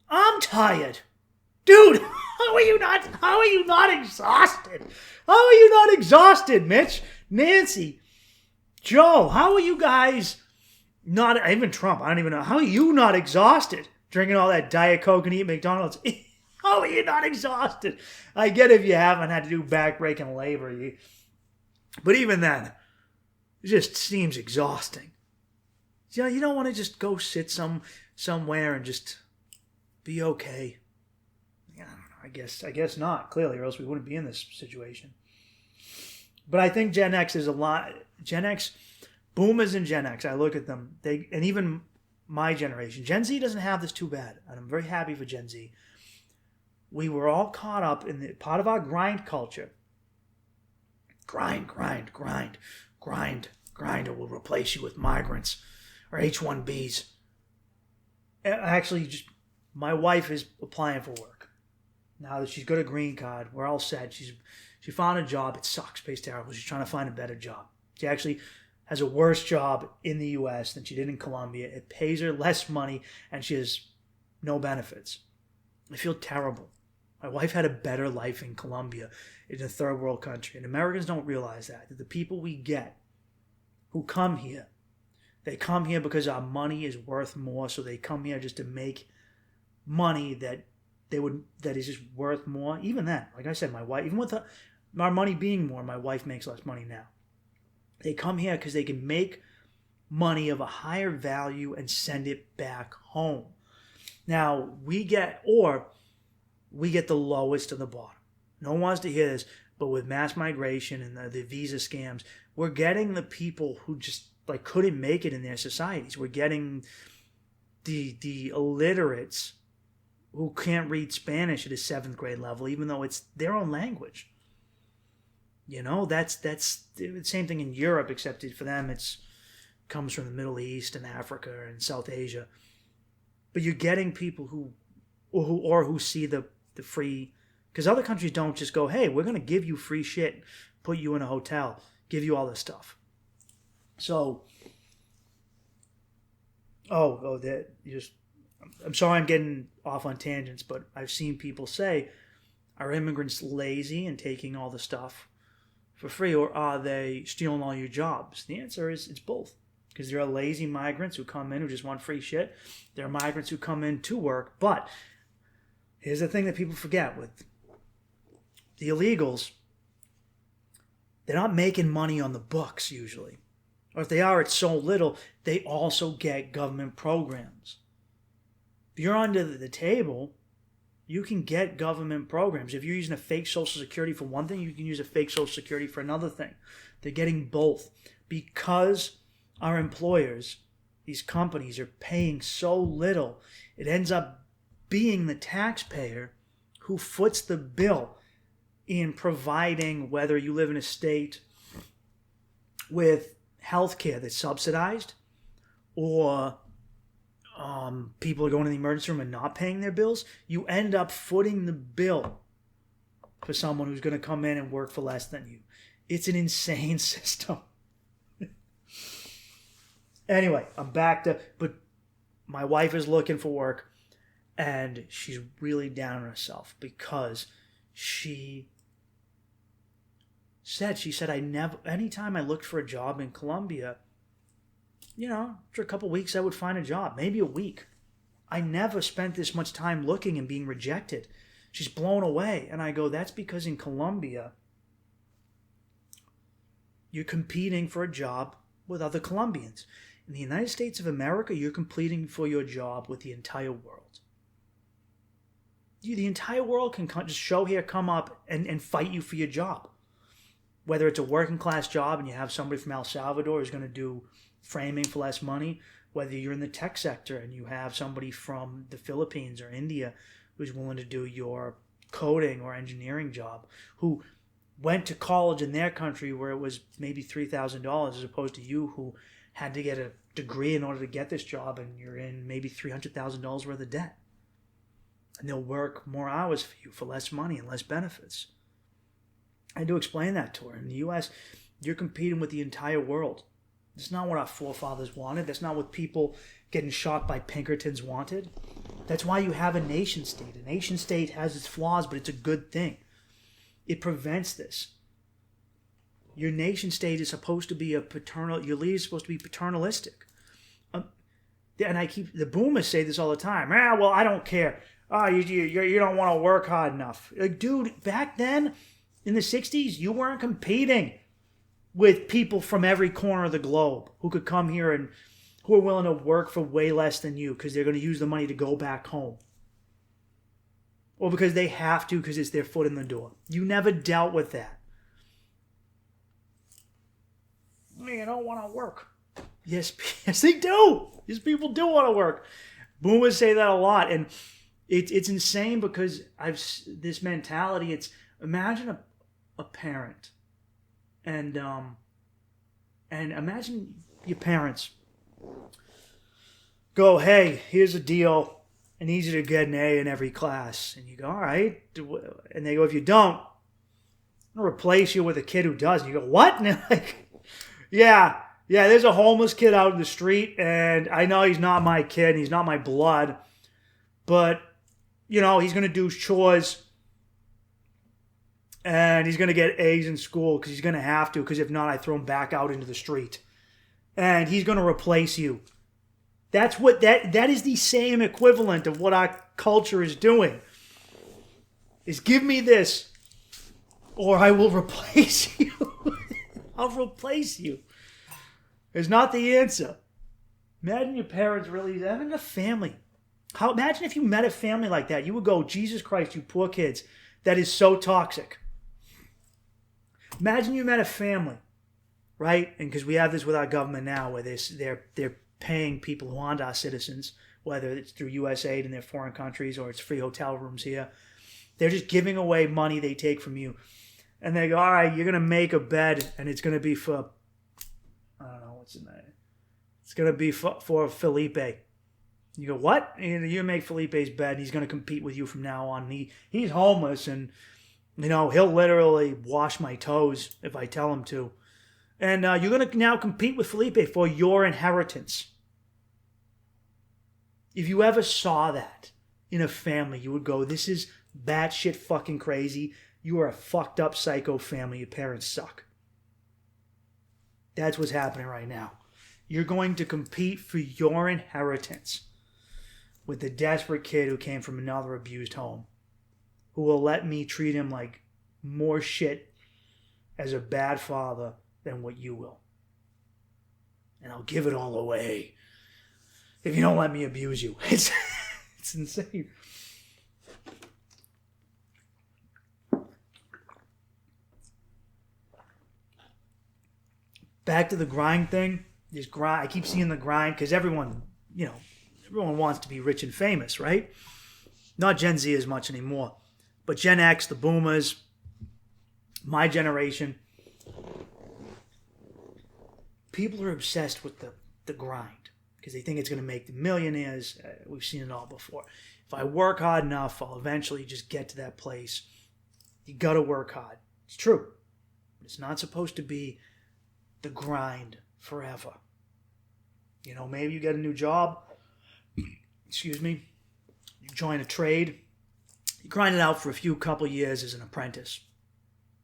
I'm tired. Dude, how are you not exhausted? How are you not exhausted, Mitch? Nancy, Joe, how are you guys not, even Trump, I don't even know, how are you not exhausted drinking all that Diet Coke and eating McDonald's? How are you not exhausted? I get if you haven't had to do backbreaking labor. But even then, it just seems exhausting. You don't want to just go sit somewhere and just be okay. I don't know. I guess not, clearly, or else we wouldn't be in this situation. But I think Gen X is a lot. Gen X, boomers and Gen X, I look at them, and even my generation. Gen Z doesn't have this too bad, and I'm very happy for Gen Z. We were all caught up in the part of our grind culture. Grind, or we'll replace you with migrants or H-1Bs. Actually, my wife is applying for work. Now that she's got a green card, we're all set. She found a job. It sucks, pays terrible. She's trying to find a better job. She actually has a worse job in the U.S. than she did in Colombia. It pays her less money, and she has no benefits. I feel terrible. My wife had a better life in Colombia, in a third world country. And Americans don't realize that the people we get who come here, they come here because our money is worth more. So they come here just to make money that is just worth more. Even then, like I said, my wife, even with our money being more, my wife makes less money now. They come here because they can make money of a higher value and send it back home. Now, we get the lowest of the bottom. No one wants to hear this, but with mass migration and the visa scams, we're getting the people who just couldn't make it in their societies. We're getting the illiterates who can't read Spanish at a 7th grade level, even though it's their own language. That's the same thing in Europe, except for them it comes from the Middle East and Africa and South Asia. But you're getting people who see the free, because other countries don't just go, hey, we're going to give you free shit, put you in a hotel, give you all this stuff. So, I'm sorry I'm getting off on tangents, but I've seen people say, are immigrants lazy and taking all the stuff for free, or are they stealing all your jobs? The answer is it's both. Because there are lazy migrants who come in who just want free shit. There are migrants who come in to work. But here's the thing that people forget with the illegals. They're not making money on the books usually. Or if they are, it's so little, they also get government programs. If you're under the table, you can get government programs. If you're using a fake Social Security for one thing, you can use a fake Social Security for another thing. They're getting both. Because our employers, these companies, are paying so little, it ends up being the taxpayer who foots the bill in providing, whether you live in a state with health care that's subsidized, or people are going to the emergency room and not paying their bills, you end up footing the bill for someone who's going to come in and work for less than you. It's an insane system. Anyway, I'm back to, but my wife is looking for work, and she's really down on herself because she said, anytime I looked for a job in Colombia, after a couple weeks I would find a job, maybe a week. I never spent this much time looking and being rejected. She's blown away. And I go, that's because in Colombia, you're competing for a job with other Colombians. In the United States of America, you're competing for your job with the entire world. The entire world can just come up and fight you for your job. Whether it's a working class job and you have somebody from El Salvador who's going to do framing for less money, whether you're in the tech sector and you have somebody from the Philippines or India who's willing to do your coding or engineering job, who went to college in their country where it was maybe $3,000 as opposed to you who had to get a degree in order to get this job and you're in maybe $300,000 worth of debt. And they'll work more hours for you for less money and less benefits. I had to explain that to her. In the U.S., you're competing with the entire world. That's not what our forefathers wanted. That's not what people getting shot by Pinkertons wanted. That's why you have a nation state. A nation state has its flaws, but it's a good thing. It prevents this. Your nation state is supposed to be a paternal. Your leader is supposed to be paternalistic. And the boomers say this all the time. Well, I don't care. You don't want to work hard enough. Like, dude, back then in the 60s, you weren't competing with people from every corner of the globe who could come here and who are willing to work for way less than you because they're going to use the money to go back home. Or because they have to because it's their foot in the door. You never dealt with that. You don't want to work. Yes, they do. These people do want to work. Boomers say that a lot. And it's insane because this mentality. It's imagine a parent. And imagine your parents go, hey, here's a deal. I need you to get an A in every class. And you go, all right. And they go, if you don't, I'm going to replace you with a kid who does. And you go, what? And they're like, yeah, there's a homeless kid out in the street. And I know he's not my kid. And he's not my blood. But, he's going to do chores. And he's going to get A's in school because he's going to have to. Because if not, I throw him back out into the street. And he's going to replace you. That's what that is the same equivalent of what our culture is doing. Is give me this or I will replace you. I'll replace you. It's not the answer. Imagine your parents really having a family. Imagine if you met a family like that. You would go, Jesus Christ, you poor kids. That is so toxic. Imagine you met a family, right? And because we have this with our government now where they're paying people who aren't our citizens, whether it's through USAID in their foreign countries or it's free hotel rooms here. They're just giving away money they take from you. And they go, all right, you're going to make a bed and it's going to be for, I don't know, what's the name? It's going to be for Felipe. You go, what? And you make Felipe's bed and he's going to compete with you from now on. He's homeless and, he'll literally wash my toes if I tell him to. And you're going to now compete with Felipe for your inheritance. If you ever saw that in a family, you would go, this is batshit fucking crazy. You are a fucked up psycho family. Your parents suck. That's what's happening right now. You're going to compete for your inheritance with the desperate kid who came from another abused home, who will let me treat him like more shit as a bad father than what you will. And I'll give it all away if you don't let me abuse you. It's insane. Back to the grind thing. This grind, I keep seeing the grind because everyone wants to be rich and famous, right? Not Gen Z as much anymore. But Gen X, the boomers, my generation, people are obsessed with the grind because they think it's going to make them millionaires. We've seen it all before. If I work hard enough, I'll eventually just get to that place. You got to work hard. It's true. It's not supposed to be the grind forever. Maybe you get a new job. Excuse me. You join a trade. You grind it out for a couple years as an apprentice.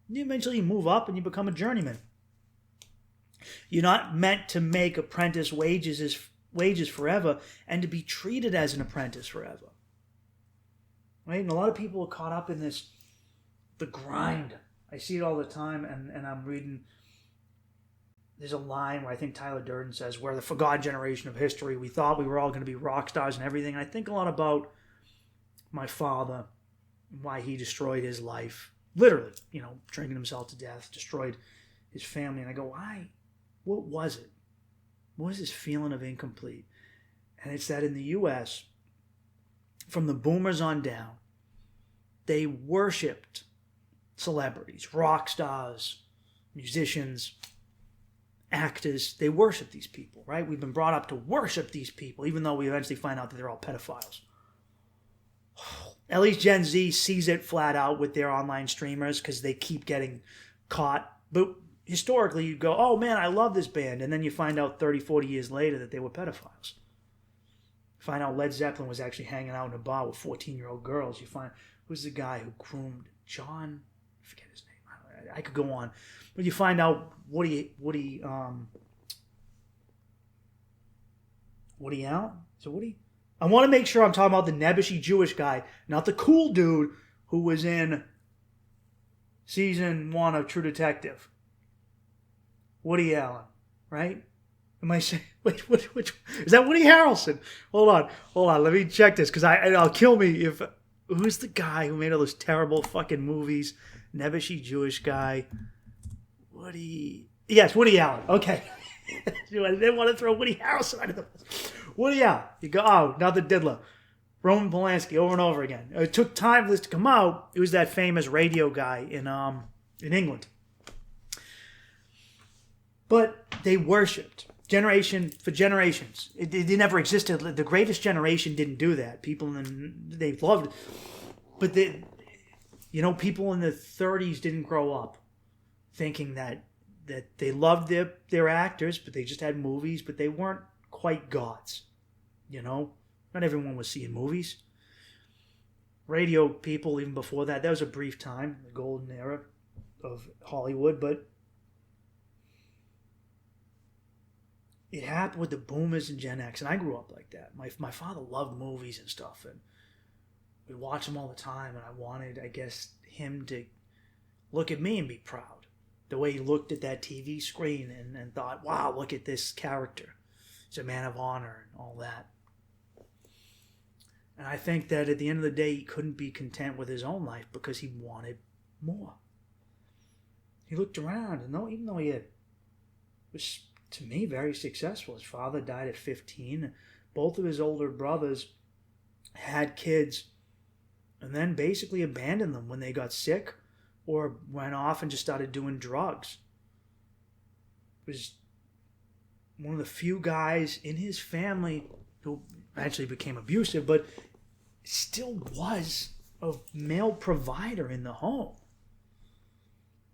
And eventually you move up and you become a journeyman. You're not meant to make apprentice wages forever and to be treated as an apprentice forever. Right? And a lot of people are caught up in the grind. I see it all the time and I'm reading. There's a line where I think Tyler Durden says, we're the forgotten generation of history. We thought we were all going to be rock stars and everything. And I think a lot about my father and why he destroyed his life. Literally, drinking himself to death, destroyed his family. And I go, why? What was it? What was this feeling of incomplete? And it's that in the U.S., from the boomers on down, they worshipped celebrities, rock stars, musicians, actors. They worship these people, right? We've been brought up to worship these people, even though we eventually find out that they're all pedophiles. At least Gen Z sees it flat out with their online streamers because they keep getting caught. But historically, you go, oh man, I love this band. And then you find out 30, 40 years later that they were pedophiles. You find out Led Zeppelin was actually hanging out in a bar with 14-year-old girls. You find, who's the guy who groomed John? I forget his name. I could go on, but you find out Woody Allen. So Woody. I want to make sure I'm talking about the nebbishy Jewish guy, not the cool dude who was in season 1 of True Detective. Woody Allen, right? Am I saying, which is that Woody Harrelson? Hold on, let me check this, because I'll kill me if, who's the guy who made all those terrible fucking movies? Nebbishy Jewish guy. Yes, Woody Allen. Okay. I didn't want to throw Woody Harrelson under the bus. Woody Allen. You go, oh, now the diddler. Roman Polanski over and over again. It took time for this to come out. It was that famous radio guy in England. But they worshipped. Generation for generations. It never existed. The greatest generation didn't do that. People they loved it. But people in the 30s didn't grow up thinking that they loved their actors, but they just had movies, but they weren't quite gods. Not everyone was seeing movies. Radio people, even before that was a brief time, the golden era of Hollywood, but it happened with the boomers and Gen X, and I grew up like that. My father loved movies and stuff, and we'd watch them all the time, and I wanted, I guess, him to look at me and be proud. The way he looked at that TV screen and thought, wow, look at this character. He's a man of honor and all that. And I think that at the end of the day, he couldn't be content with his own life because he wanted more. He looked around, and even though he was, to me, very successful. His father died at 15. Both of his older brothers had kids and then basically abandoned them when they got sick or went off and just started doing drugs. He was one of the few guys in his family who eventually became abusive, but still was a male provider in the home.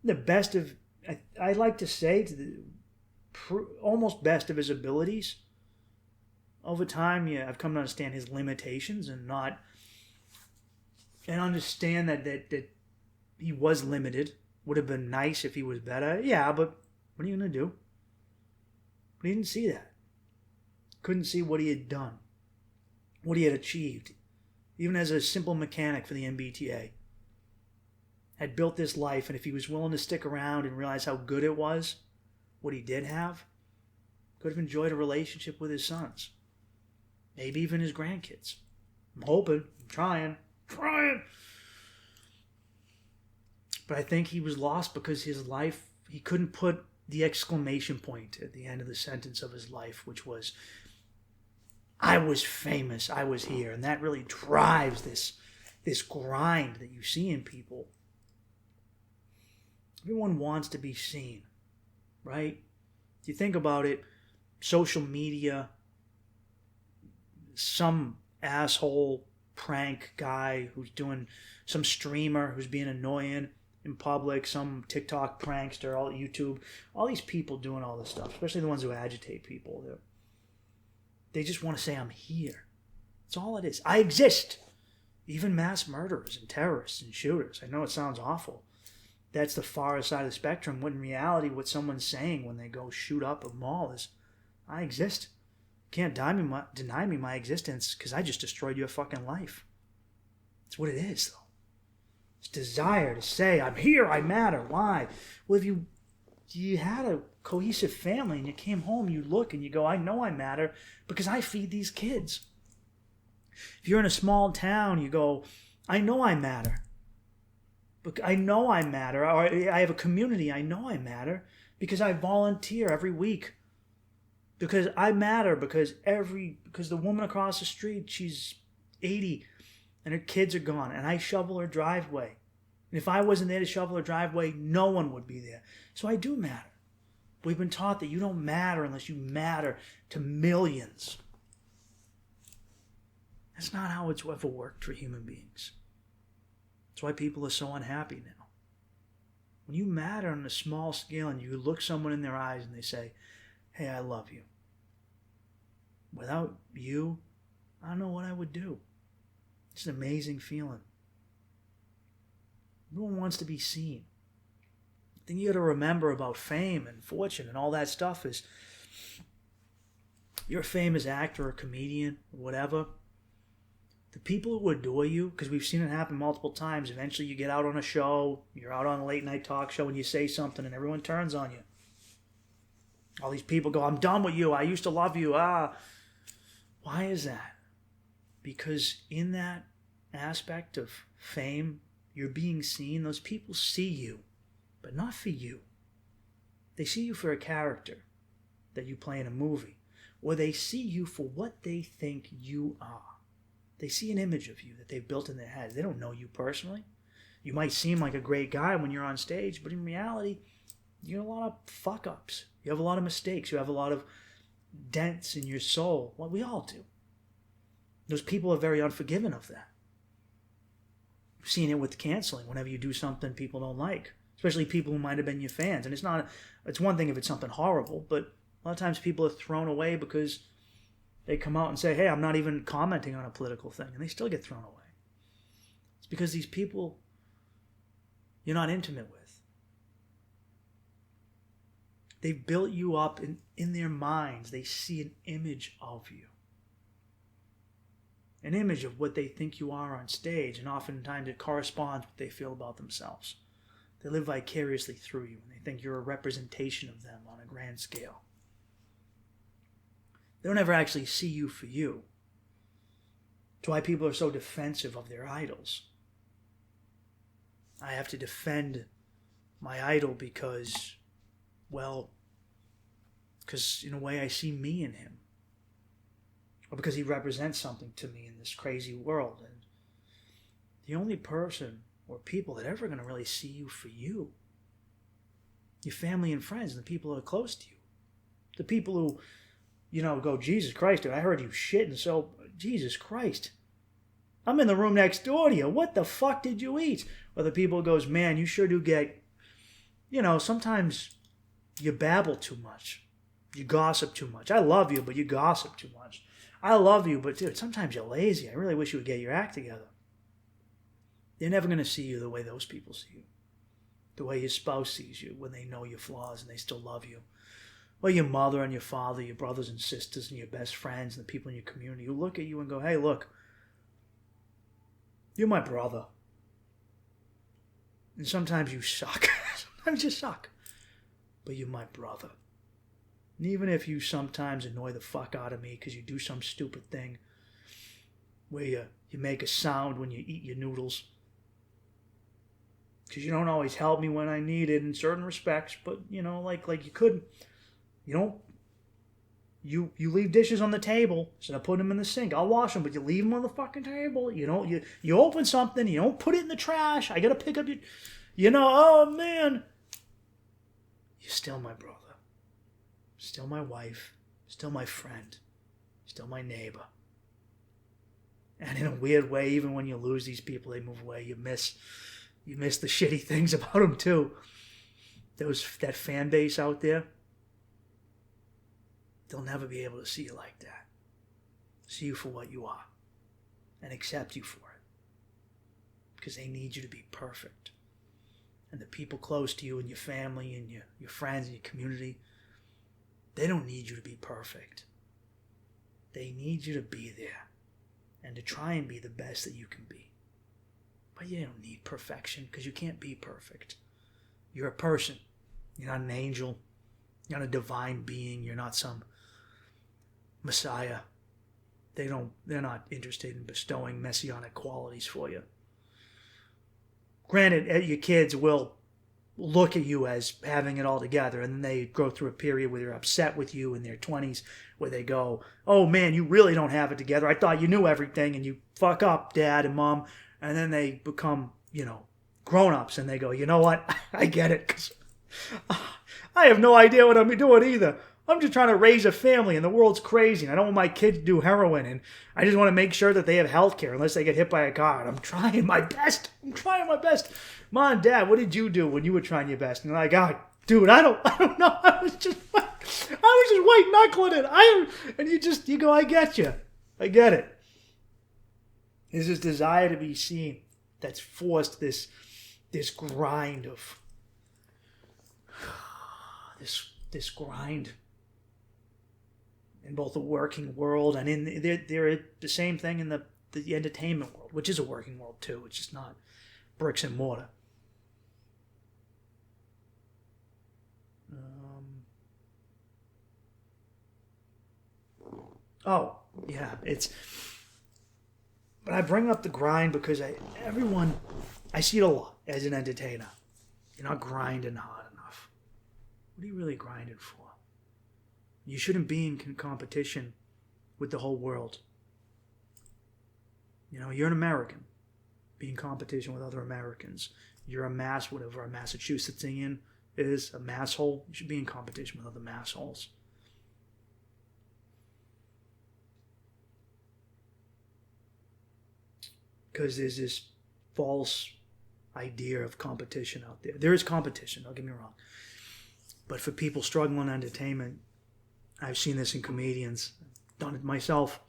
The best of, I like to say, almost best of his abilities. Over time, I've come to understand his limitations and understand that he was limited. Would have been nice if he was better. Yeah, but what are you going to do? But he didn't see that. Couldn't see what he had done, what he had achieved, even as a simple mechanic for the MBTA. Had built this life, and if he was willing to stick around and realize how good it was, what he did have, could have enjoyed a relationship with his sons. Maybe even his grandkids. I'm hoping, I'm trying. But I think he was lost because his life, he couldn't put the exclamation point at the end of the sentence of his life, which was, I was famous, I was here. And that really drives this grind that you see in people. Everyone wants to be seen, right? If you think about it, social media, some asshole prank guy who's doing, some streamer who's being annoying in public, some TikTok prankster, all YouTube, all these people doing all this stuff, especially the ones who agitate people. They just want to say, I'm here. That's all it is. I exist. Even mass murderers and terrorists and shooters. I know it sounds awful. That's the far side of the spectrum. When in reality, what someone's saying when they go shoot up a mall is, I exist. You can't deny me my existence because I just destroyed your fucking life. That's what it is, though. It's desire to say, I'm here, I matter. Why? Well, if you had a cohesive family and you came home, you look and you go, I know I matter because I feed these kids. If you're in a small town, you go, I know I matter. I know I matter. Or I have a community, I know I matter because I volunteer every week. Because I matter because the woman across the street, she's 80 and her kids are gone and I shovel her driveway. And if I wasn't there to shovel her driveway, no one would be there. So I do matter. We've been taught that you don't matter unless you matter to millions. That's not how it's ever worked for human beings. That's why people are so unhappy now. When you matter on a small scale and you look someone in their eyes and they say, hey, I love you. Without you, I don't know what I would do. It's an amazing feeling. Everyone wants to be seen. thing you got to remember about fame and fortune and all that stuff is you're a famous actor or comedian or whatever. The people who adore you, because we've seen it happen multiple times, eventually you get out on a show, you're out on a late night talk show and you say something and everyone turns on you. All these people go, I'm done with you. I used to love you. Why is that? Because in that aspect of fame, you're being seen. Those people see you, but not for you. They see you for a character that you play in a movie, or they see you for what they think you are. They see an image of you that they've built in their head. They don't know you personally. You might seem like a great guy when you're on stage, but in reality, you have a lot of fuck-ups. You have a lot of mistakes. You have a lot of dents in your soul. Well, we all do. Those people are very unforgiving of that. I've seen it with canceling. Whenever you do something people don't like, especially people who might have been your fans. And it's one thing if it's something horrible, but a lot of times people are thrown away because they come out and say, hey, I'm not even commenting on a political thing, and they still get thrown away. It's because these people you're not intimate with. They've built you up in their minds. They see an image of you. An image of what they think you are on stage, and oftentimes it corresponds with what they feel about themselves. They live vicariously through you, and they think you're a representation of them on a grand scale. They don't ever actually see you for you. That's why people are so defensive of their idols. I have to defend my idol because in a way I see me in him. Or because he represents something to me in this crazy world. And the only person or people that are ever going to really see you for you, your family and friends, and the people that are close to you. The people who, go, Jesus Christ, dude, I heard you shitting, so, Jesus Christ. I'm in the room next door to you. What the fuck did you eat? Or the people who goes, man, you sure do get, sometimes you babble too much. You gossip too much. I love you, but you gossip too much. I love you, but dude, sometimes you're lazy. I really wish you would get your act together. They're never going to see you the way those people see you. The way your spouse sees you when they know your flaws and they still love you. Or your mother and your father, your brothers and sisters and your best friends and the people in your community who look at you and go, hey, look, you're my brother. And sometimes you suck. Sometimes you suck. But you're my brother. And even if you sometimes annoy the fuck out of me because you do some stupid thing where you make a sound when you eat your noodles, because you don't always help me when I need it in certain respects, but, like you couldn't. You leave dishes on the table instead of putting them in the sink. I'll wash them, but you leave them on the fucking table. You open something, you don't put it in the trash. I got to pick up oh, man. You're still my brother. Still my wife, still my friend, still my neighbor. And in a weird way, even when you lose these people, they move away, you miss the shitty things about them too. That fan base out there, they'll never be able to see you like that. See you for what you are and accept you for it. Because they need you to be perfect. And the people close to you and your family and your friends and your community, they don't need you to be perfect. They need you to be there and to try and be the best that you can be. But you don't need perfection because you can't be perfect. You're a person. You're not an angel. You're not a divine being. You're not some Messiah. They're not interested in bestowing messianic qualities for you. Granted, your kids will look at you as having it all together, and then they go through a period where they're upset with you in their 20s, where they go, oh man, you really don't have it together. I thought you knew everything, and you fuck up, Dad and Mom. And then they become, grown-ups, and they go, you know what? I get it, because I have no idea what I'm doing either. I'm just trying to raise a family, and the world's crazy, and I don't want my kids to do heroin, and I just want to make sure that they have health care unless they get hit by a car. And I'm trying my best. Mom, Dad, what did you do when you were trying your best? And they're like, oh, dude, I don't know. I was just white knuckling it. And you go, I get you. I get it. There's this desire to be seen that's forced this grind of this grind in both the working world and they're the same thing in the entertainment world, which is a working world too. It's just not bricks and mortar. Oh, yeah, but I bring up the grind because I see it a lot as an entertainer. You're not grinding hard enough. What are you really grinding for? You shouldn't be in competition with the whole world. You're an American. Be in competition with other Americans. You're a whatever a Massachusettsian is, a masshole. You should be in competition with other massholes. Because there's this false idea of competition out there. There is competition, don't get me wrong. But for people struggling in entertainment, I've seen this in comedians, done it myself.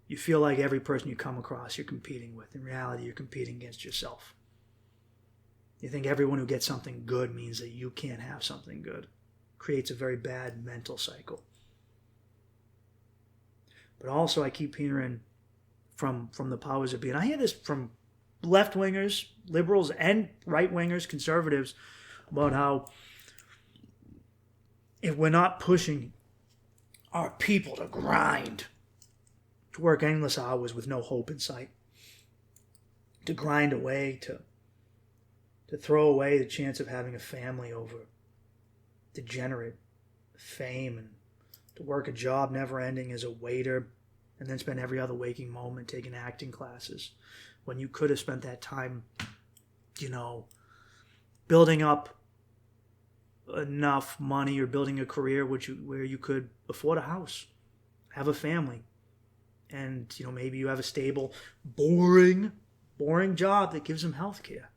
You feel like every person you come across you're competing with. In reality, you're competing against yourself. You think everyone who gets something good means that you can't have something good. Creates a very bad mental cycle. But also I keep hearing from the powers that be, and I hear this from left-wingers, liberals, and right-wingers, conservatives, about how if we're not pushing our people to grind, to work endless hours with no hope in sight, to grind away, to throw away the chance of having a family over degenerate fame, and to work a job never-ending as a waiter, and then spend every other waking moment taking acting classes, when you could have spent that time, building up enough money or building a career where you could afford a house, have a family, and maybe you have a stable, boring job that gives them health care.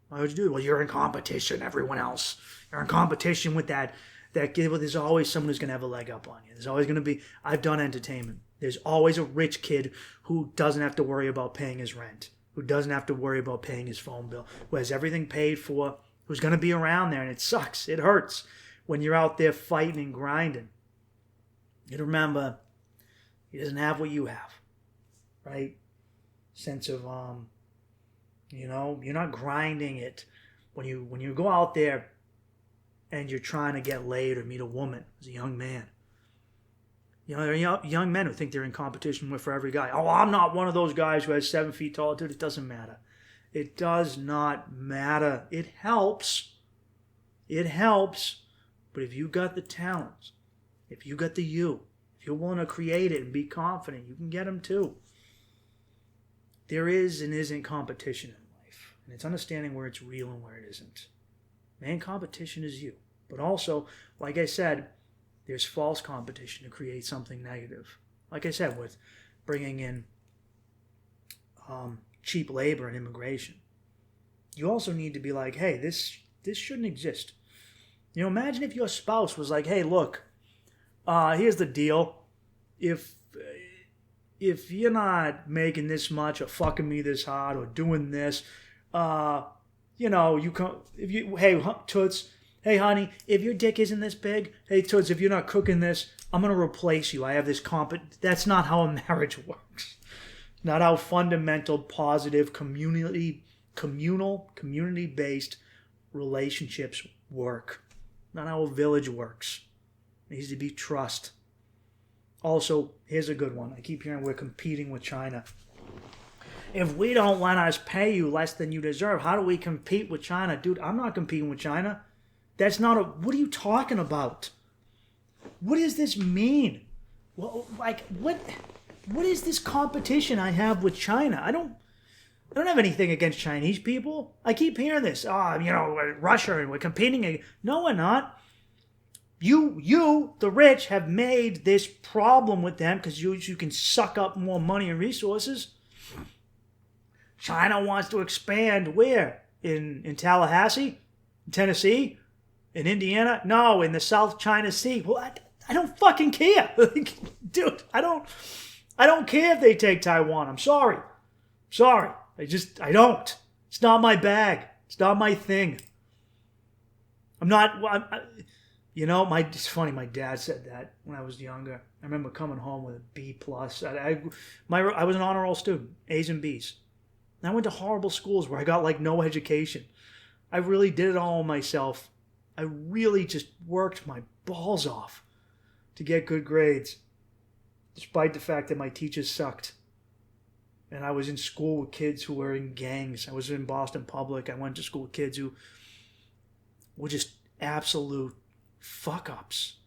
Why would you do it? Well, you're in competition, everyone else. You're in competition with that there's always someone who's going to have a leg up on you. There's always going to be, I've done entertainment. There's always a rich kid who doesn't have to worry about paying his rent, who doesn't have to worry about paying his phone bill, who has everything paid for, who's going to be around there, and it sucks. It hurts when you're out there fighting and grinding. You remember, he doesn't have what you have, right? Sense of, you're not grinding it. When you go out there and you're trying to get laid or meet a woman as a young man. There are young men who think they're in competition with for every guy. Oh, I'm not one of those guys who has 7 feet tall. Dude, it doesn't matter. It does not matter. It helps. It helps. But if you got the talents, if you got the if you're willing to create it and be confident, you can get them too. There is and isn't competition in life. And it's understanding where it's real and where it isn't. Main competition is you. But also, like I said, there's false competition to create something negative. Like I said, with bringing in cheap labor and immigration. You also need to be like, hey, this shouldn't exist. Imagine if your spouse was like, hey, look, here's the deal. If you're not making this much or fucking me this hard or doing this, you come, hey, Toots, hey, honey, if your dick isn't this big, hey, Toots, if you're not cooking this, I'm going to replace you. I have this That's not how a marriage works. Not how fundamental, positive, communal, community-based relationships work. Not how a village works. It needs to be trust. Also, here's a good one. I keep hearing we're competing with China. If we don't let us pay you less than you deserve, how do we compete with China? Dude, I'm not competing with China. That's not what are you talking about? What does this mean? Well, what is this competition I have with China? I don't have anything against Chinese people. I keep hearing this. Russia and we're competing. No, we're not. You, the rich, have made this problem with them because you can suck up more money and resources. China wants to expand where? In Tallahassee? In Tennessee? In Indiana? No, in the South China Sea. Well, I don't fucking care. Dude, I don't care if they take Taiwan. I'm sorry. I don't. It's not my bag. It's not my thing. I'm not. It's funny. My dad said that when I was younger. I remember coming home with a B plus. I was an honor roll student, A's and B's. And I went to horrible schools where I got like no education. I really did it all myself. I really just worked my balls off to get good grades, despite the fact that my teachers sucked. And I was in school with kids who were in gangs. I was in Boston Public. I went to school with kids who were just absolute fuck-ups.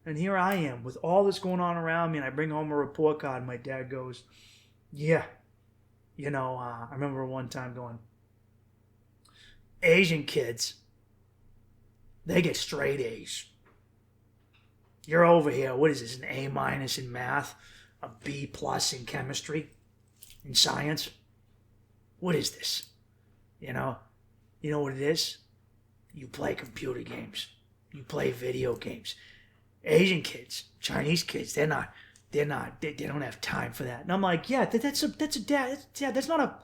And here I am with all this going on around me, and I bring home a report card, and my dad goes, yeah. I remember one time going, Asian kids, they get straight A's. You're over here, what is this, an A minus in math, a B plus in chemistry, in science? What is this? You know what it is? You play computer games. You play video games. Asian kids, Chinese kids, they don't have time for that. And I'm like, yeah, that's not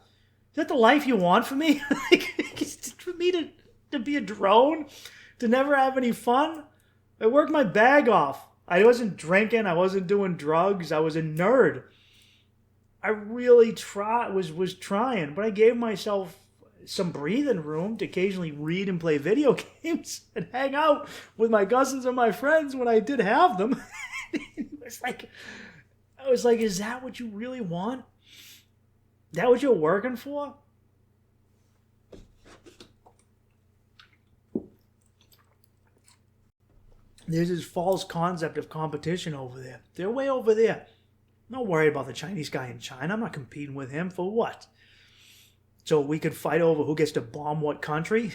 is that the life you want for me? For me to be a drone, to never have any fun? I worked my bag off. I wasn't drinking. I wasn't doing drugs. I was a nerd. I really was trying, but I gave myself some breathing room to occasionally read and play video games and hang out with my cousins and my friends when I did have them. I was like, is that what you really want? Is that what you're working for? There's this false concept of competition over there. They're way over there. I'm not worried about the Chinese guy in China. I'm not competing with him for what? So we could fight over who gets to bomb what country?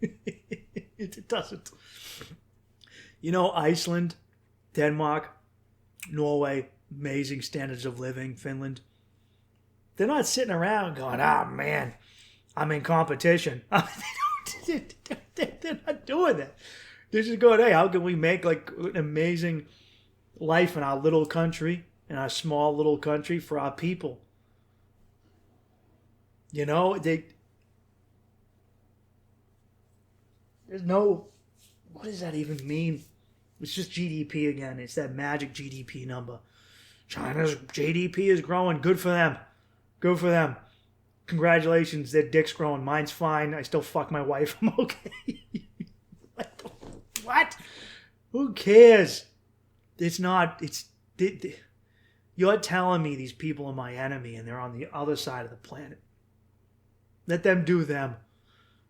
It doesn't. Iceland, Denmark, Norway, amazing standards of living, Finland. They're not sitting around going, man, I'm in competition. They're not doing that. They're just going, hey, how can we make like an amazing life in our little country, in our small little country for our people? There's no, what does that even mean? It's just GDP again. It's that magic GDP number. China's GDP is growing. Good for them. Good for them. Congratulations, their dick's growing. Mine's fine. I still fuck my wife. I'm okay. What? Who cares? It's not. You're telling me these people are my enemy and they're on the other side of the planet. Let them do them.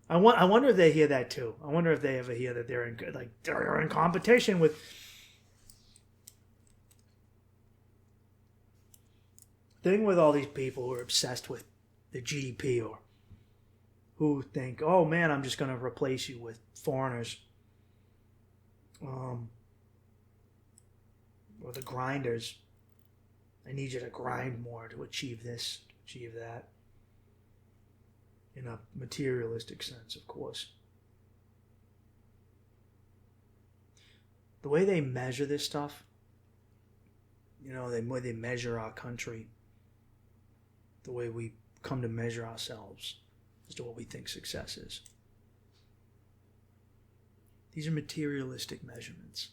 I wonder if they hear that too. I wonder if they ever hear that they're in competition with. Thing with all these people who are obsessed with the GDP or who think, oh man, I'm just going to replace you with foreigners. Or the grinders. I need you to grind more to achieve this, achieve that. In a materialistic sense, of course. The way they measure this stuff, the way they measure our country, the way we come to measure ourselves as to what we think success is. These are materialistic measurements.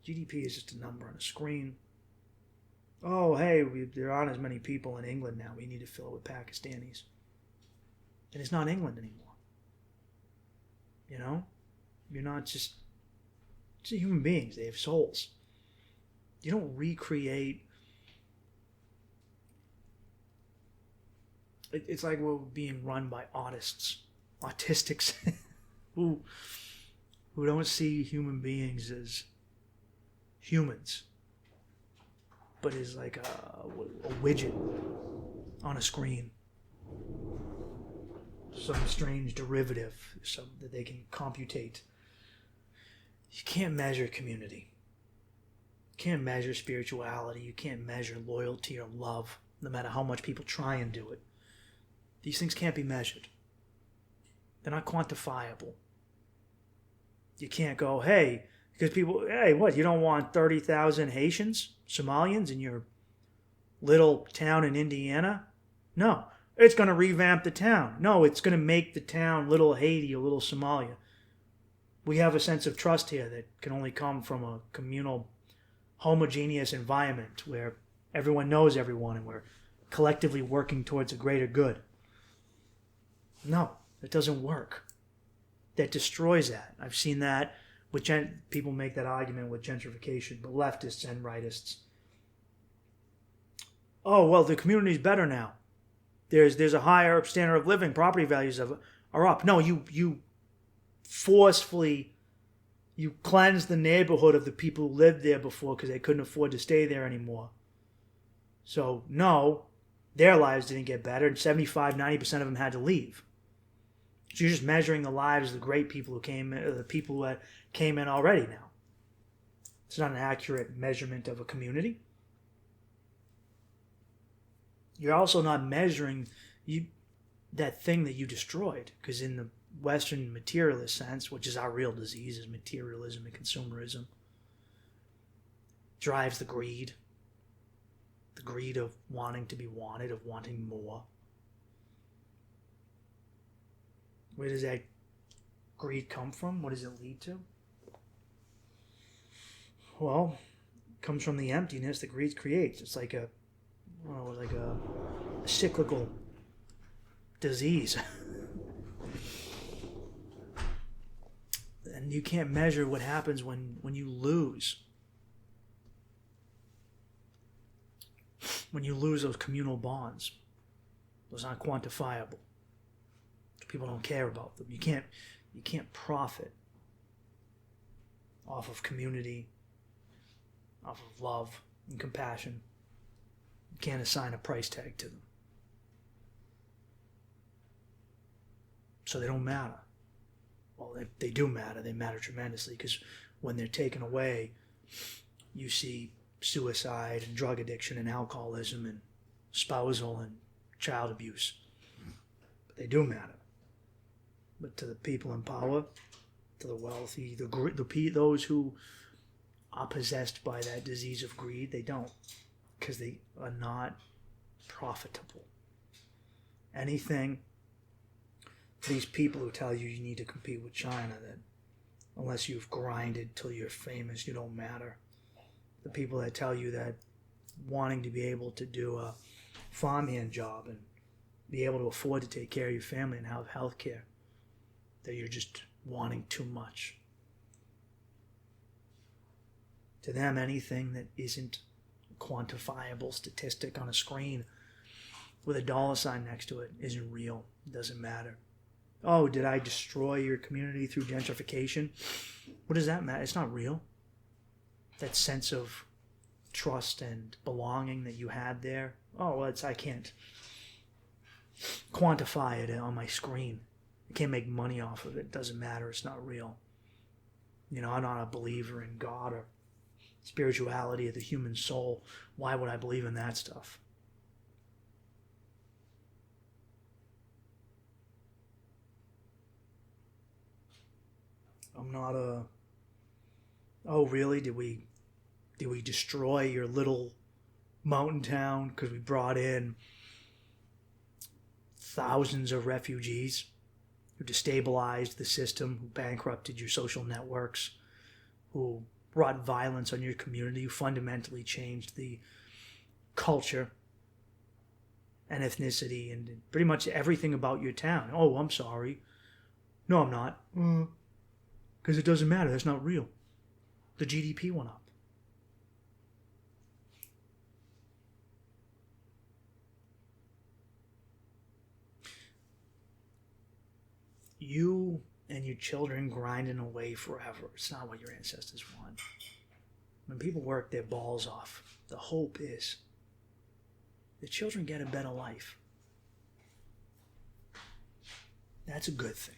GDP is just a number on a screen. Oh, hey, there aren't as many people in England now. We need to fill it with Pakistanis. And it's not England anymore. You're not just human beings. They have souls. You don't recreate. It's like we're being run by autistics, who don't see human beings as humans, but as like a widget on a screen. Some strange derivative, that they can computate. You can't measure community. You can't measure spirituality. You can't measure loyalty or love, no matter how much people try and do it. These things can't be measured. They're not quantifiable. You can't go, hey, because people, hey, what, you don't want 30,000 Haitians, Somalians in your little town in Indiana? No. It's going to revamp the town. No, it's going to make the town little Haiti or little Somalia. We have a sense of trust here that can only come from a communal, homogeneous environment where everyone knows everyone and we're collectively working towards a greater good. No, it doesn't work. That destroys that. I've seen that with people make that argument with gentrification, but leftists and rightists. Oh, well, the community's better now. There's a higher standard of living. Property values are up. No, you forcefully, you cleanse the neighborhood of the people who lived there before because they couldn't afford to stay there anymore. So, no, their lives didn't get better, and 75-90% of them had to leave. So you're just measuring the lives of the great people who came in, the people who came in already now. It's not an accurate measurement of a community. You're also not measuring that thing that you destroyed, because in the Western materialist sense, which is our real disease, is materialism and consumerism, drives the greed of wanting to be wanted, of wanting more. Where does that greed come from? What does it lead to? Well, it comes from the emptiness that greed creates. It's like a cyclical disease. And you can't measure what happens when you lose. When you lose those communal bonds. Those aren't quantifiable. People don't care about them. You can't profit off of community, off of love and compassion. You can't assign a price tag to them. So they don't matter. Well, they do matter. They matter tremendously, because when they're taken away, you see suicide and drug addiction and alcoholism and spousal and child abuse. But they do matter. But to the people in power, to the wealthy, those who are possessed by that disease of greed, they don't, because they are not profitable. Anything, these people who tell you need to compete with China, that unless you've grinded till you're famous, you don't matter. The people that tell you that wanting to be able to do a farmhand job and be able to afford to take care of your family and have health care, that you're just wanting too much. To them, anything that isn't a quantifiable statistic on a screen with a dollar sign next to it isn't real. It doesn't matter. Oh, did I destroy your community through gentrification? What does that matter? It's not real. That sense of trust and belonging that you had there. Oh, well, I can't quantify it on my screen. I can't make money off of it. It doesn't matter. It's not real. I'm not a believer in God or spirituality of the human soul. Why would I believe in that stuff? I'm not oh, really? Did we destroy your little mountain town because we brought in thousands of refugees who destabilized the system, who bankrupted your social networks, who brought violence on your community, who fundamentally changed the culture and ethnicity and pretty much everything about your town? Oh, I'm sorry. No, I'm not. Because it doesn't matter. That's not real. The GDP went up. You and your children grinding away forever. It's not what your ancestors want. When people work their balls off, the hope is the children get a better life. That's a good thing.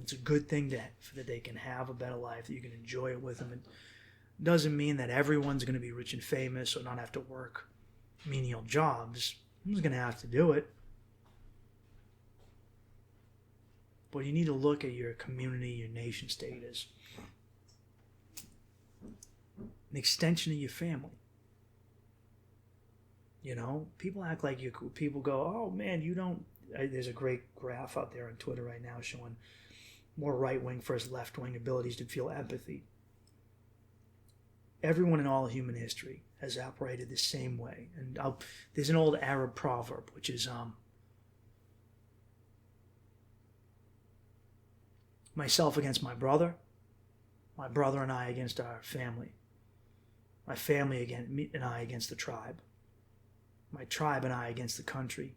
It's a good thing that they can have a better life, that you can enjoy it with them. It doesn't mean that everyone's going to be rich and famous or not have to work menial jobs. Someone's going to have to do it. But you need to look at your community, your nation state as an extension of your family. People act like people go, oh man, you don't. There's a great graph out there on Twitter right now showing more right-wing versus left-wing abilities to feel empathy. Everyone in all of human history has operated the same way. And there's an old Arab proverb, which is myself against my brother and I against our family, my family against me and I against the tribe, my tribe and I against the country,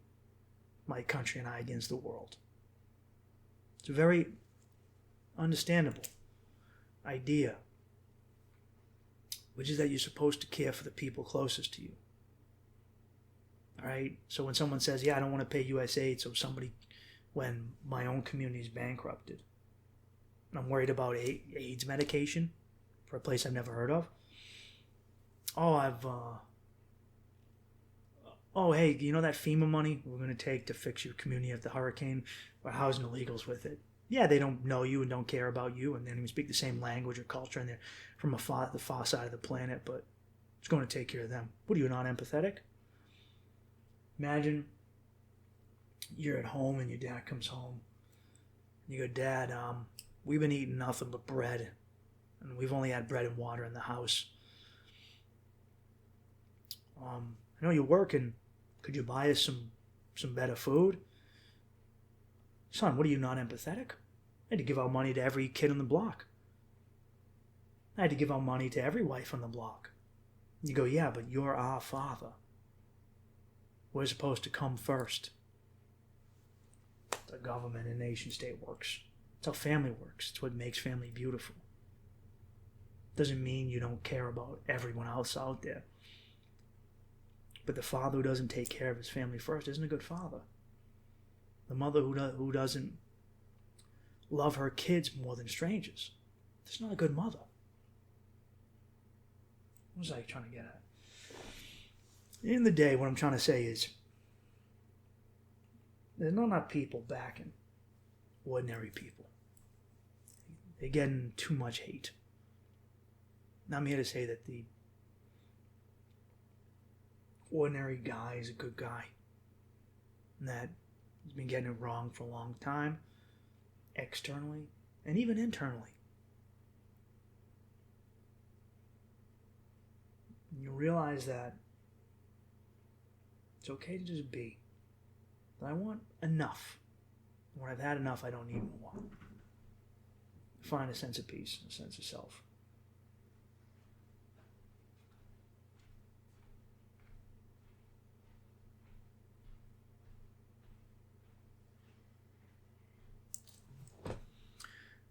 my country and I against the world. It's a very understandable idea, which is that you're supposed to care for the people closest to you. All right? So when someone says, yeah, I don't want to pay USAID, so when my own community is bankrupted, and I'm worried about AIDS medication for a place I've never heard of. Hey, you know that FEMA money we're going to take to fix your community after the hurricane? We're housing illegals with it. Yeah, they don't know you and don't care about you, and they don't even speak the same language or culture, and they're from the far side of the planet, but it's going to take care of them. What are you, not empathetic? Imagine you're at home and your dad comes home. You go, Dad, we've been eating nothing but bread, and we've only had bread and water in the house. I know you're working. Could you buy us some better food? Son, what are you, not empathetic? I had to give out money to every kid on the block. I had to give out money to every wife on the block. You go, yeah, but you're our father. We're supposed to come first. The government and nation state works. It's how family works. It's what makes family beautiful. Doesn't mean you don't care about everyone else out there. But the father who doesn't take care of his family first isn't a good father. The mother who doesn't love her kids more than strangers, that's not a good mother. What was I trying to get at? At the end of the day, what I'm trying to say is there's not enough people backing ordinary people. They're getting too much hate. Now, I'm here to say that the ordinary guy is a good guy, and that he's been getting it wrong for a long time, externally and even internally. And you realize that it's okay to just be. But I want enough. When I've had enough, I don't need more. Find a sense of peace, a sense of self.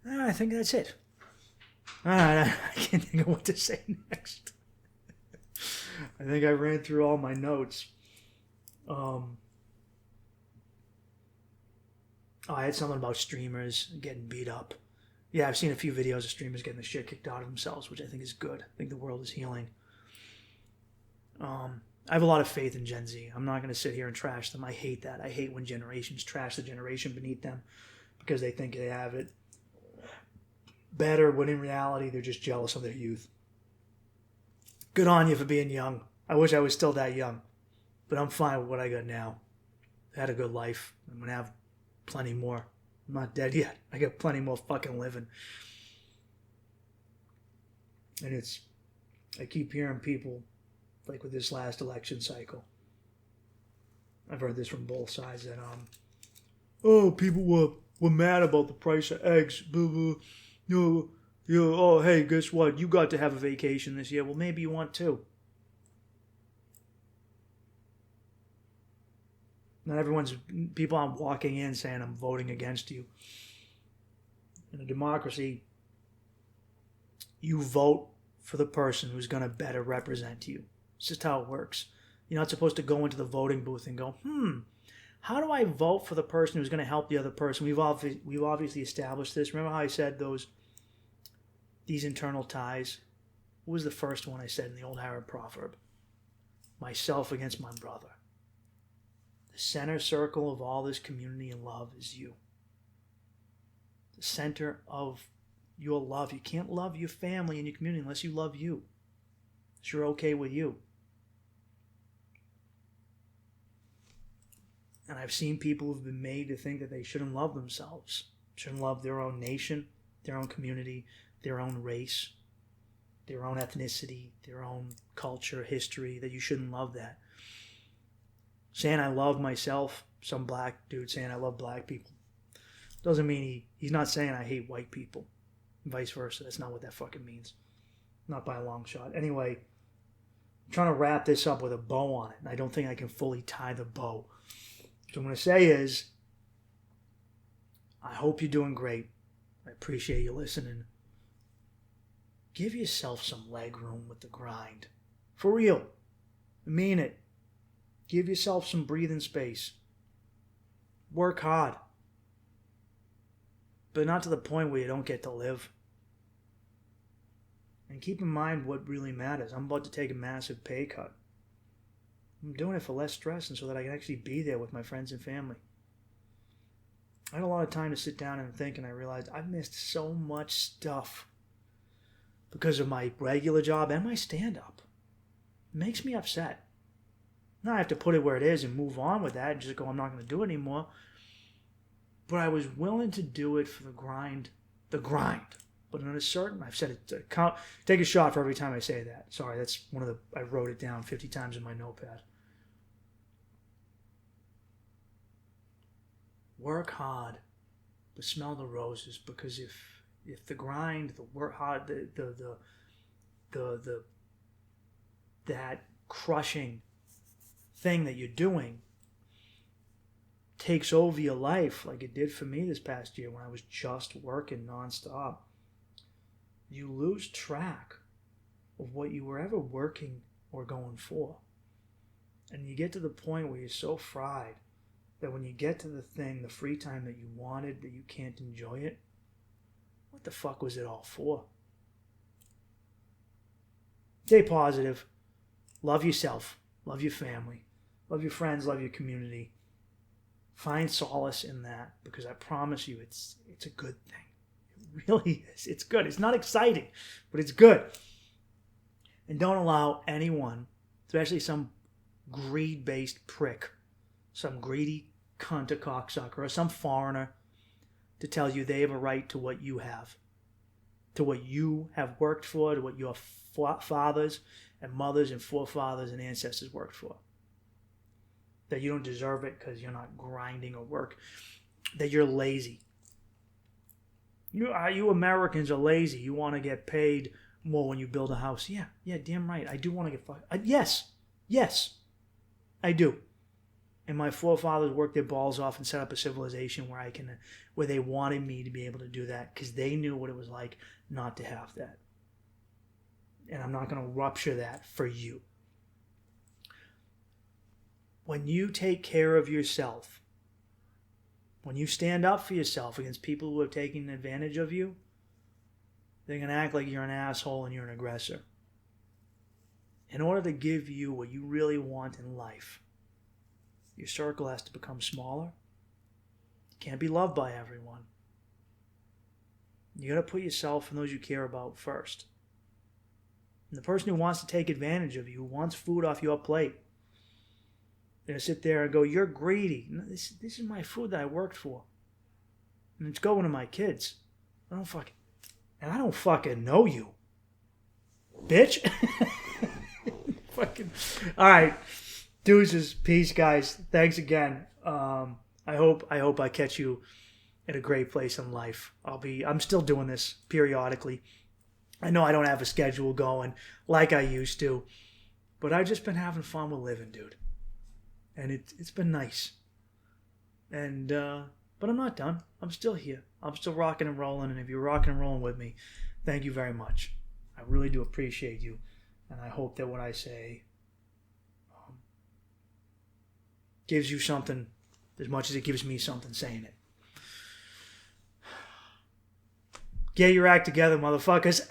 I think that's it. I can't think of what to say next. I think I ran through all my notes. I had something about streamers getting beat up. Yeah, I've seen a few videos of streamers getting the shit kicked out of themselves, which I think is good. I think the world is healing. I have a lot of faith in Gen Z. I'm not going to sit here and trash them. I hate that. I hate when generations trash the generation beneath them because they think they have it better, when in reality they're just jealous of their youth. Good on you for being young. I wish I was still that young, but I'm fine with what I got now. I had a good life. I'm going to have plenty more. I'm not dead yet. I got plenty more fucking living. And I keep hearing people, like with this last election cycle, I've heard this from both sides, that people were mad about the price of eggs, blah, blah. Oh, hey, guess what? You got to have a vacation this year. Well, maybe you want to. Not people aren't walking in saying, I'm voting against you. In a democracy, you vote for the person who's going to better represent you. It's just how it works. You're not supposed to go into the voting booth and go, how do I vote for the person who's going to help the other person? We've obviously established this. Remember how I said these internal ties? What was the first one I said in the old Arab proverb? Myself against my brother. The center circle of all this community and love is you. The center of your love. You can't love your family and your community unless you love you. Unless you're okay with you. And I've seen people who've been made to think that they shouldn't love themselves. shouldn't love their own nation, their own community, their own race, their own ethnicity, their own culture, history, that you shouldn't love that. Saying I love myself, some black dude saying I love black people, doesn't mean he's not saying I hate white people. And vice versa. That's not what that fucking means. Not by a long shot. Anyway, I'm trying to wrap this up with a bow on it, and I don't think I can fully tie the bow. What I'm going to say is, I hope you're doing great. I appreciate you listening. Give yourself some leg room with the grind. For real. I mean it. Give yourself some breathing space. Work hard. But not to the point where you don't get to live. And keep in mind what really matters. I'm about to take a massive pay cut. I'm doing it for less stress and so that I can actually be there with my friends and family. I had a lot of time to sit down and think, and I realized I've missed so much stuff because of my regular job and my stand-up. It makes me upset. Now I have to put it where it is and move on with that and just go, I'm not going to do it anymore. But I was willing to do it for the grind. The grind. But in a certain, I've said it, take a shot for every time I say that. Sorry, that's I wrote it down 50 times in my notepad. Work hard, but smell the roses, because if the grind, the work hard, that crushing thing that you're doing takes over your life like it did for me this past year when I was just working nonstop, you lose track of what you were ever working or going for. And you get to the point where you're so fried that when you get to the thing, the free time that you wanted, that you can't enjoy it, what the fuck was it all for? Stay positive. Love yourself. Love your family. Love your friends. Love your community. Find solace in that, because I promise you it's a good thing. It really is. It's good. It's not exciting, but it's good. And don't allow anyone, especially some greed-based prick, some greedy cunt or cocksucker, or some foreigner, to tell you they have a right to what you have, to what you have worked for, to what your fathers and mothers and forefathers and ancestors worked for. That you don't deserve it because you're not grinding or work, that you're lazy. You Americans are lazy. You want to get paid more when you build a house. Yeah, damn right. I do want to get fucked. Yes, I do. And my forefathers worked their balls off and set up a civilization where they wanted me to be able to do that because they knew what it was like not to have that. And I'm not going to rupture that for you. When you take care of yourself, when you stand up for yourself against people who have taken advantage of you, they're going to act like you're an asshole and you're an aggressor. In order to give you what you really want in life, your circle has to become smaller. You can't be loved by everyone. You got to put yourself and those you care about first. And the person who wants to take advantage of you, who wants food off your plate, they're going to sit there and go, you're greedy. No, this is my food that I worked for. And it's going to my kids. I don't fucking know you. Bitch. Fucking. All right. Deuces. Peace, guys. Thanks again. I hope I catch you in a great place in life. I'm still doing this periodically. I know I don't have a schedule going like I used to, but I've just been having fun with living, dude. And it's been nice. And but I'm not done. I'm still here. I'm still rocking and rolling. And if you're rocking and rolling with me, thank you very much. I really do appreciate you. And I hope that what I say gives you something as much as it gives me something saying it. Get your act together, motherfuckers.